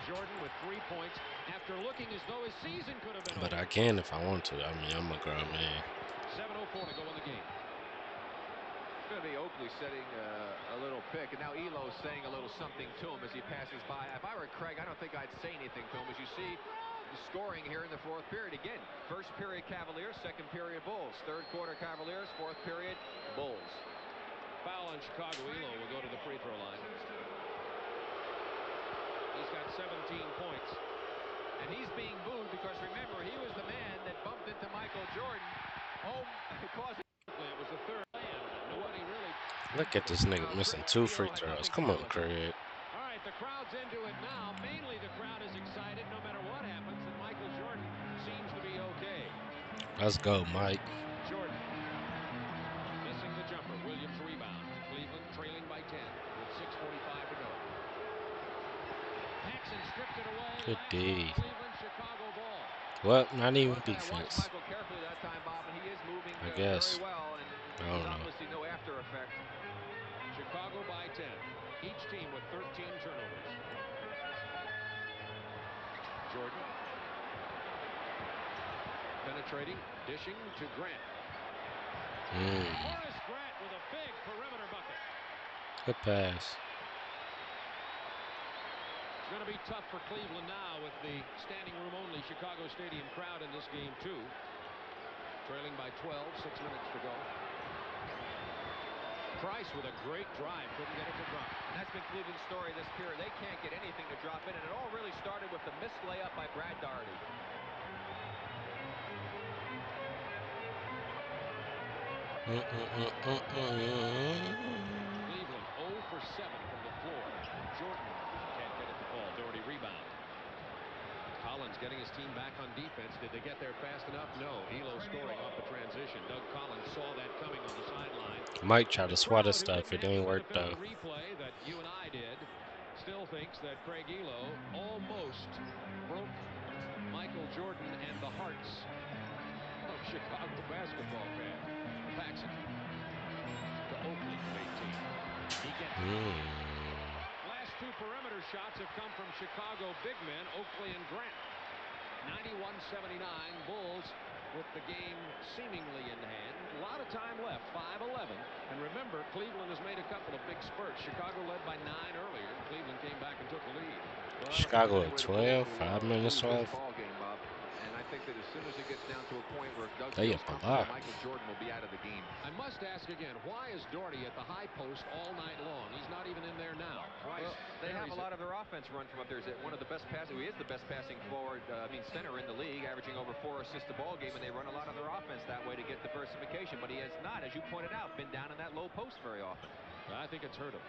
Jordan with 3 points after looking as though his season could have been
But
over.
I can if I want to. I mean, I'm a grown man.
7:04 to go in the game.
It's going to be Oakley setting a little pick, and now Elo's saying a little something to him as he passes by. If I were Craig, I don't think I'd say anything to him. As you see the scoring here in the fourth period. Again, first period Cavaliers, second period Bulls. Third quarter Cavaliers, fourth period Bulls.
Foul on Chicago. Elo will go to the free throw line. He's got 17 points.
And he's being booed because, remember, he was the man that bumped into Michael Jordan. Causing
it was the third man. Nobody really.
Look at this nigga missing 2 free throws. Come on, Craig.
All right, the crowd's into it now. Mainly the crowd is excited no matter what happens, and Michael Jordan seems to be okay.
Let's go, Mike.
Jordan missing the jumper. Williams rebound. Cleveland trailing by 10 with 6:45 to go. Paxson stripped it away.
Good D.
Cleveland, Chicago ball.
Well, not even
I watched
defense.
Michael carefully that time, Bob, and he is moving
I guess.
very well, and
I don't
there's
know.
obviously no after effect.
Chicago by 10. Each team with 13 turnovers. Jordan penetrating, dishing to Grant. Horace Grant with a big perimeter bucket.
Good pass.
It's going to be tough for Cleveland now with the standing room only Chicago Stadium crowd in this game too. Trailing by 12, 6 minutes to go. Price with a great drive, couldn't get it to drop.
And that's been Cleveland's story this period. They can't get anything to drop in, and it all really started with the missed layup by Brad Daugherty.
Cleveland 0 for 7 from the floor. Jordan can't get it to fall. Daugherty rebound. Collins getting his team back on defense. Did they get there fast enough? No. Elo scoring off the transition. Doug Collins saw that coming on the sideline.
Mike tried to swat his stuff. It didn't work though.
Replay that you and I did still thinks that Craig Elo almost broke Michael Jordan and the hearts of Chicago basketball fans. Paxson to Oakley from 18. He gets it. Last 2 perimeter shots have come from Chicago big men, Oakley and Grant. 91-79 Bulls with the game seemingly in hand. A lot of time left, 5:11. And remember, Cleveland has made a couple of big spurts. Chicago led by 9 earlier. Cleveland came back and took the lead.
Well,
Chicago at 12, 5 minutes left.
Ball game, Bob. And I think that as soon as it gets down to a point where Doug
They
feels
up a
comfortable,
lot.
Michael Jordan will be out of the game.
I must ask again, why is Daugherty at the high post all night long? He's not even in there now.
Well, they have a lot of their offense run from up there. One of the best passing. He is the best passing forward, center in the league, averaging over 4 assists a ball game, and they run a lot of their offense that way to get diversification. But he has not, as you pointed out, been down in that low post very often.
I think it's hurt him.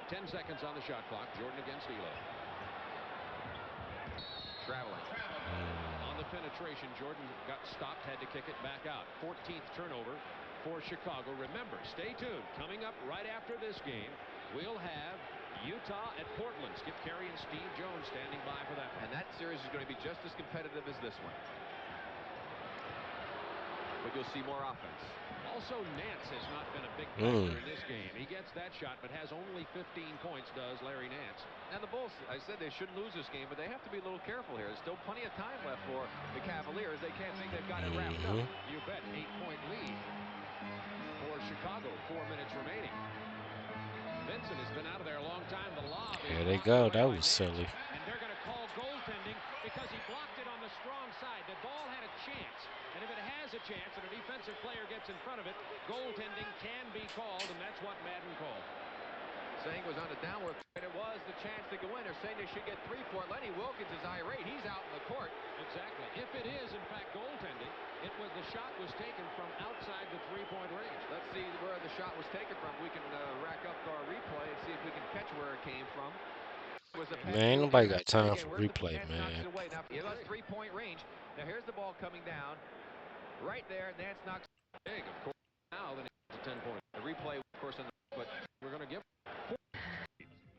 10 seconds on the shot clock. Jordan against Elo.
Traveling.
On the penetration, Jordan got stopped, had to kick it back out. 14th turnover for Chicago. Remember, stay tuned. Coming up right after this game, we'll have Utah at Portland. Skip Carey and Steve Jones standing by for that.
And that series is going to be just as competitive as this one. But you'll see more offense.
Also, Nance has not been a big factor in this game. He gets that shot, but has only 15 points, does Larry Nance.
And the Bulls, I said they shouldn't lose this game, but they have to be a little careful here. There's still plenty of time left for the Cavaliers. They can't think they've got it wrapped up.
You bet. 8-point lead for Chicago. 4 minutes remaining. Vincent has been out of there a long time. The lob is
Here they go. That was
Nance,
silly.
and they're going to call goaltending because he blocked it on the strong side. The ball had a chance. And if it has a chance and a defensive player gets in front of it, goaltending can be called, and that's what Madden called.
Saying it was on the downward, and it was the chance to go in. They're saying they should get 3 for it. Lenny Wilkins is irate. He's out in the court.
Exactly. If it is, in fact, goaltending, the shot was taken from outside the 3-point range.
Let's see where the shot was taken from. We can rack up our replay and see if we can catch where it came from.
Man, nobody got time for replay, man.
Now, that's 3-point range. Now, here's the ball coming down. Right there, Nance knocks
big, of course. Now, then it's a 10-point.
The replay, of course, but
we're going to give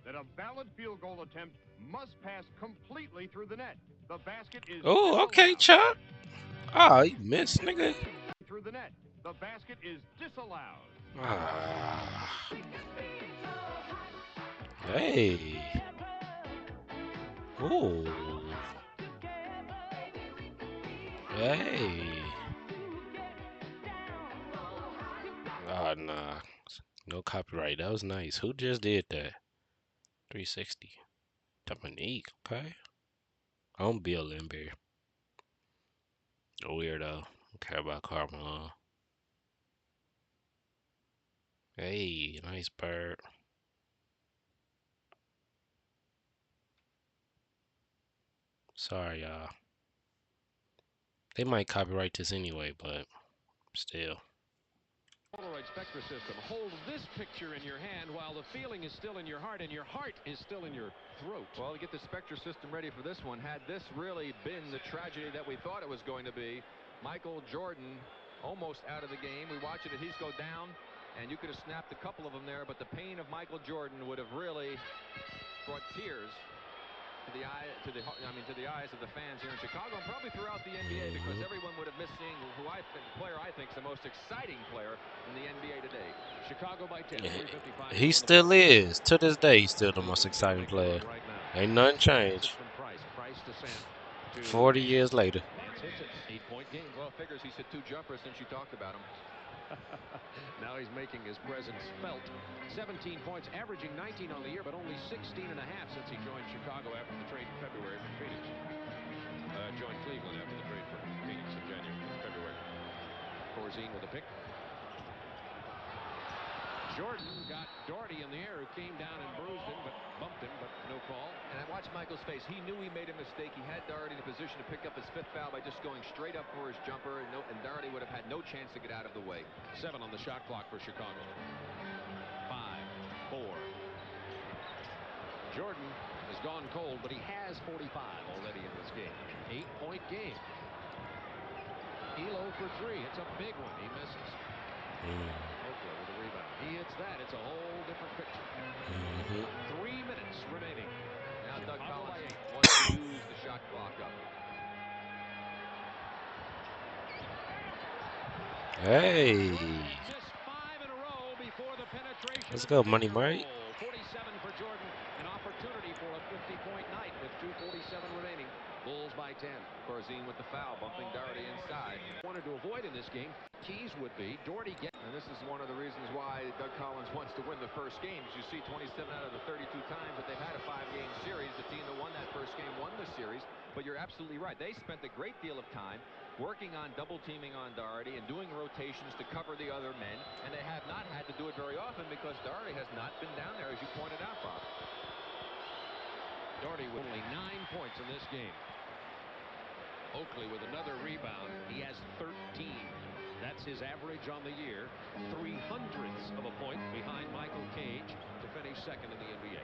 that a valid field goal attempt must pass completely through the net. The basket is
Oh, okay, Chuck. Oh, you missed, nigga.
Through the net. The basket is disallowed.
Hey. Ooh. Hey. Oh, nah. No copyright. That was nice. Who just did that? 360. Dominique. Okay. I'm Bill Limber. A weirdo. Care about Karma. Hey, nice bird. Sorry, y'all. They might copyright this anyway, but still.
Polaroid spectra system. Hold this picture in your hand while the feeling is still in your heart and your heart is still in your throat.
Well, to get the spectra system ready for this one, had this really been the tragedy that we thought it was going to be, Michael Jordan almost out of the game. We watch it as he's go down, and you could have snapped a couple of them there, but the pain of Michael Jordan would have really brought tears to the eyes of the fans here in Chicago, and probably throughout the NBA, because everyone would have missed seeing who I think is the most exciting player in the NBA today.
Chicago by 10.
Yeah,
3:55
he
to go in the
still
fourth.
is. To this day, he's still the
He's
most
looking to
exciting
make the
player.
run right now.
Ain't nothing
Passes
changed.
from Price. Price to Sam.
40 years later.
Nance hits it. 8-point game.
Well, figures he's hit 2 jumpers since you talked about him.
Now he's making his presence felt. 17 points, averaging 19 on the year, but only 16 and a half since he joined Chicago after the trade in February from Phoenix. Joined Cleveland after the trade from Phoenix in February. Corzine with a pick. Jordan got Doherty in the air, who came down and bruised him, but bumped him, but no call.
And I watched Michael's face. He knew he made a mistake. He had Doherty in a position to pick up his 5th foul by just going straight up for his jumper, and Doherty would have had no chance to get out of the way.
7 on the shot clock for Chicago. 5, 4. Jordan has gone cold, but he has 45 already in this game. 8-point game. Elo for 3. It's a big one. He misses. Oakley with a rebound. He hits that. It's a whole different picture. 3 minutes remaining.
Now Doug Collins wants to use the shot clock up.
Hey.
Missed 5 in a row before the penetration.
Let's go, Money Mike.
47 for Jordan. An opportunity for a 50-point night with 2:47 remaining. Bulls by 10.
Corzine with the foul, bumping Doherty inside.
Wanted to avoid in this game. Keys would be Doherty get.
And this is one of the reasons why Doug Collins wants to win the first game. As you see, 27 out of the 32 times that they've had a 5-game series, the team that won that first game won the series. But you're absolutely right. They spent a great deal of time working on double teaming on Doherty and doing rotations to cover the other men. And they have not had to do it very often because Doherty has not been down there, as you pointed out, Bob.
Doherty with only 9 points in this game. Oakley with another rebound. He has 13. That's his average on the year. 0.03 of a point behind Michael Cage to finish second in the NBA.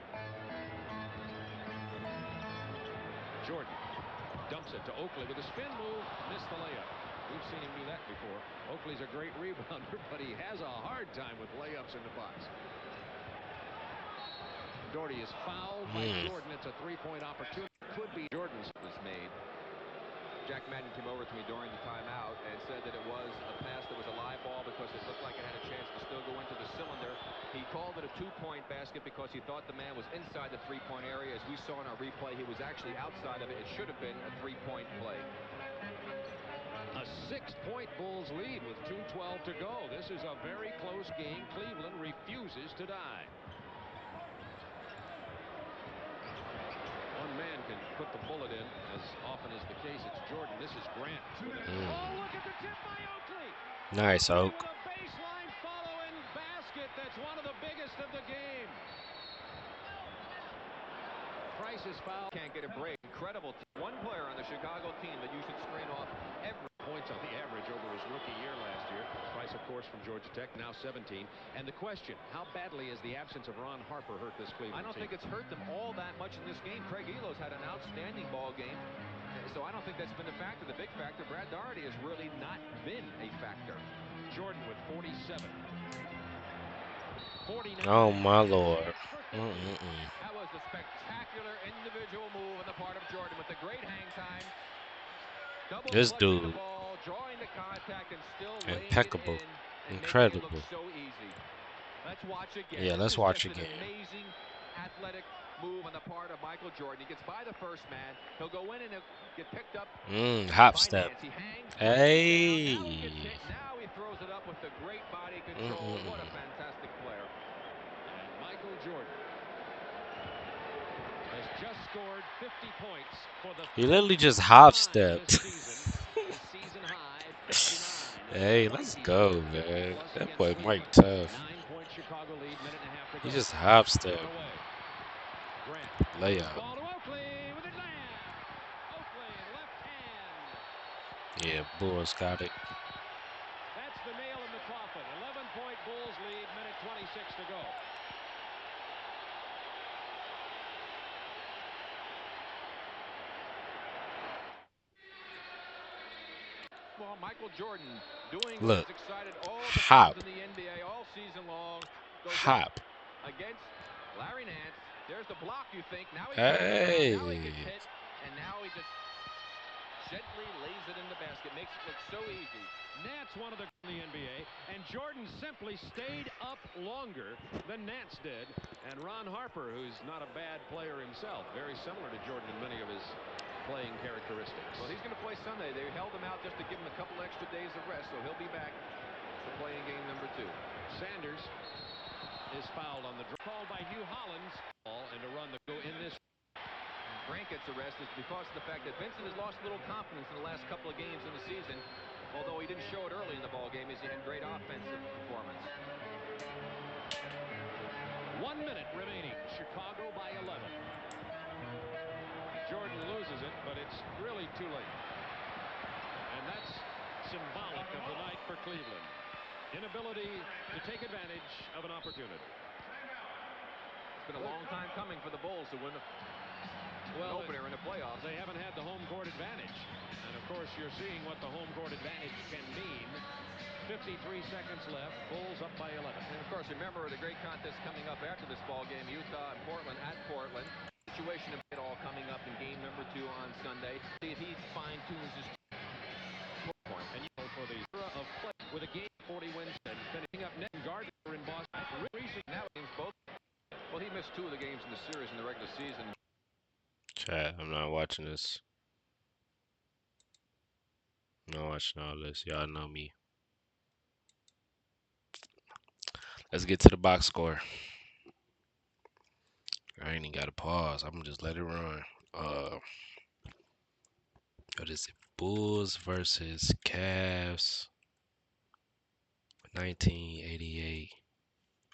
Jordan dumps it to Oakley with a spin move. Missed the layup. We've seen him do that before. Oakley's a great rebounder, but he has a hard time with layups in the box. Doherty is fouled by Jordan. It's a 3-point opportunity. Could be Jordan's
Was made. Jack Madden came over to me during the timeout and said that it was a pass that was a live ball because it looked like it had a chance to still go into the cylinder. He called it a 2-point basket because he thought the man was inside the 3-point area. As we saw in our replay, he was actually outside of it. It should have been a 3-point play.
A 6-point Bulls lead with 2:12 to go. This is a very close game. Cleveland refuses to die. One man can put the bullet in as often as the case. It's Jordan. This is Grant. Oh, look at the tip by Oakley.
Nice,
Oakley
Oak.
with a baseline following basket. That's one of the biggest of the game. Price is fouled.
Can't get a break. Incredible. One player on the Chicago team that you should screen off every
points on the average over his rookie year last year. Price, of course, from Georgia Tech, now 17. And the question, how badly has the absence of Ron Harper hurt this Cleveland
I don't
team?
think it's hurt them all that much in this game. Craig Elo's had an outstanding ball game. So I don't think that's been the factor. The big factor, Brad Doherty, has really not been a factor.
Jordan with 47. 49.
Oh, my Lord.
That was a spectacular individual move on the part of Jordan with the great hang time. Double
This
clutching
dude.
the ball, drawing the contact, and still
Impeccable.
laying it in and
Incredible.
making it look so easy. Let's watch again.
Yeah,
This
let's
is
watch
just
again.
An amazing athletic move on the part of Michael Jordan. He gets by the first man. He'll go in and he'll get picked up
Hop
by
step.
Nance. He hangs. Down. Now he gets
Hey.
hit. Now he throws it up with the great body control. What a fantastic player.
And Michael Jordan has just scored 50 points for the
He literally just
50th
hop
time this
stepped.
season. His season high 59. It's
Hey, let's
twice he
go,
scored 50
man.
plus
That
against
boy Mike
Cleveland.
tough.
9-point Chicago lead, minute and a half to
He
go.
just hop
On
stepped.
the way. Grant.
Layup.
Ball to Oakley with it land. Oakley left hand.
Yeah, Bulls got it.
That's the nail in the coffin. 11-point Bulls lead, minute 26 to go.
Well, Michael Jordan doing what
Look.
has excited all the
Hop.
fans in the NBA all season long. Goes
Hop.
against Larry Nance. There's the block, you think. Now he goes
Hey.
down. Now he gets hit. And now he just gently lays it in the basket. Makes it look so easy.
Nance wanted to in the NBA, and Jordan simply stayed up longer than Nance did. And Ron Harper, who's not a bad player himself, very similar to Jordan in many of his playing characteristics.
Well, he's going to play Sunday. They held him out just to give him a couple extra days of rest, so he'll be back for playing game number 2.
Sanders is fouled on the draw. Called by Hugh Hollins. And to run the go in this.
Grant gets arrested because of the fact that Vincent has lost a little confidence in the last couple of games in the season. Although he didn't show it early in the ball game, as he had great offensive performance.
1 minute remaining. Chicago by 11. Jordan loses it, but it's really too late. And that's symbolic of the night for Cleveland. Inability to take advantage of an opportunity.
It's been a long time coming for the Bulls to win the opener in the playoffs.
They haven't had the home court advantage. And of course, you're seeing what the home court advantage can mean. 53 seconds left. Bulls up by 11.
And of course, remember the great contest coming up after this ball game. Utah and Portland at Portland. Situation of it all coming up in game number 2 on Sunday. See if he fine-tunes his point.
And you know, for the era of play with a game 40 wins and finishing up net Gardner in Boston.
Now games both. Well, he missed 2 of the games in the series in the regular season.
Chat, I'm not watching this. I'm not watching all this. Y'all know me. Let's get to the box score. I ain't even got to pause. I'm gonna just let it run. What is it? Bulls versus Cavs. 1988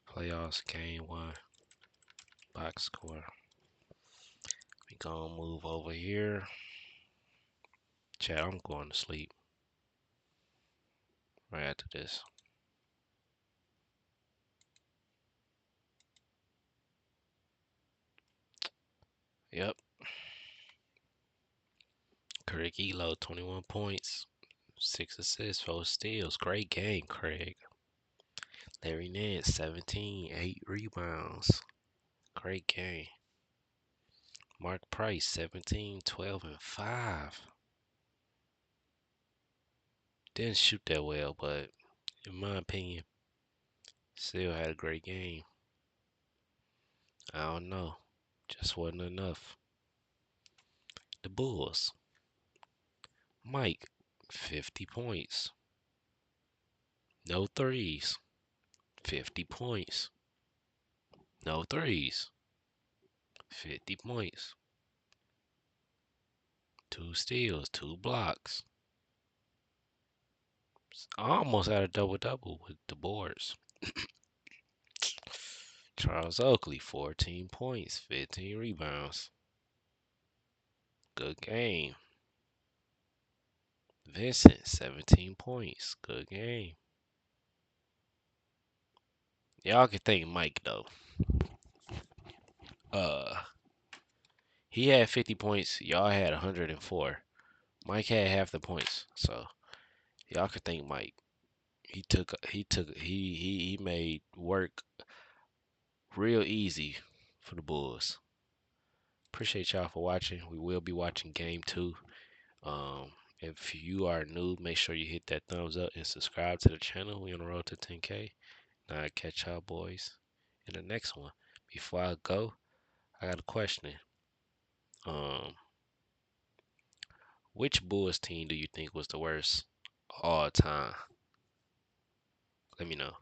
playoffs game 1. Box score. We gonna move over here. Chat, I'm going to sleep right after this. Yep. Craig Elo, 21 points, 6 assists, 4 steals. Great game, Craig. Larry Nance, 17, 8 rebounds. Great game. Mark Price, 17, 12, and 5. Didn't shoot that well, but in my opinion, still had a great game. I don't know. Just wasn't enough. The Bulls. Mike, 50 points. No threes. 50 points. No threes. 50 points. 2 steals, 2 blocks. Almost had a double-double with the boards. Charles Oakley, 14 points, 15 rebounds. Good game. Vincent, 17 points. Good game. Y'all can thank Mike, though. He had 50 points. Y'all had 104. Mike had half the points. So, y'all can thank Mike. He made work real easy for the Bulls. Appreciate y'all for watching. We will be watching game 2. If you are new, make sure you hit that thumbs up and subscribe to the channel. We on the road to 10K. Now I catch y'all boys in the next one. Before I go, I got a question. Um, which Bulls team do you think was the worst all time? Let me know.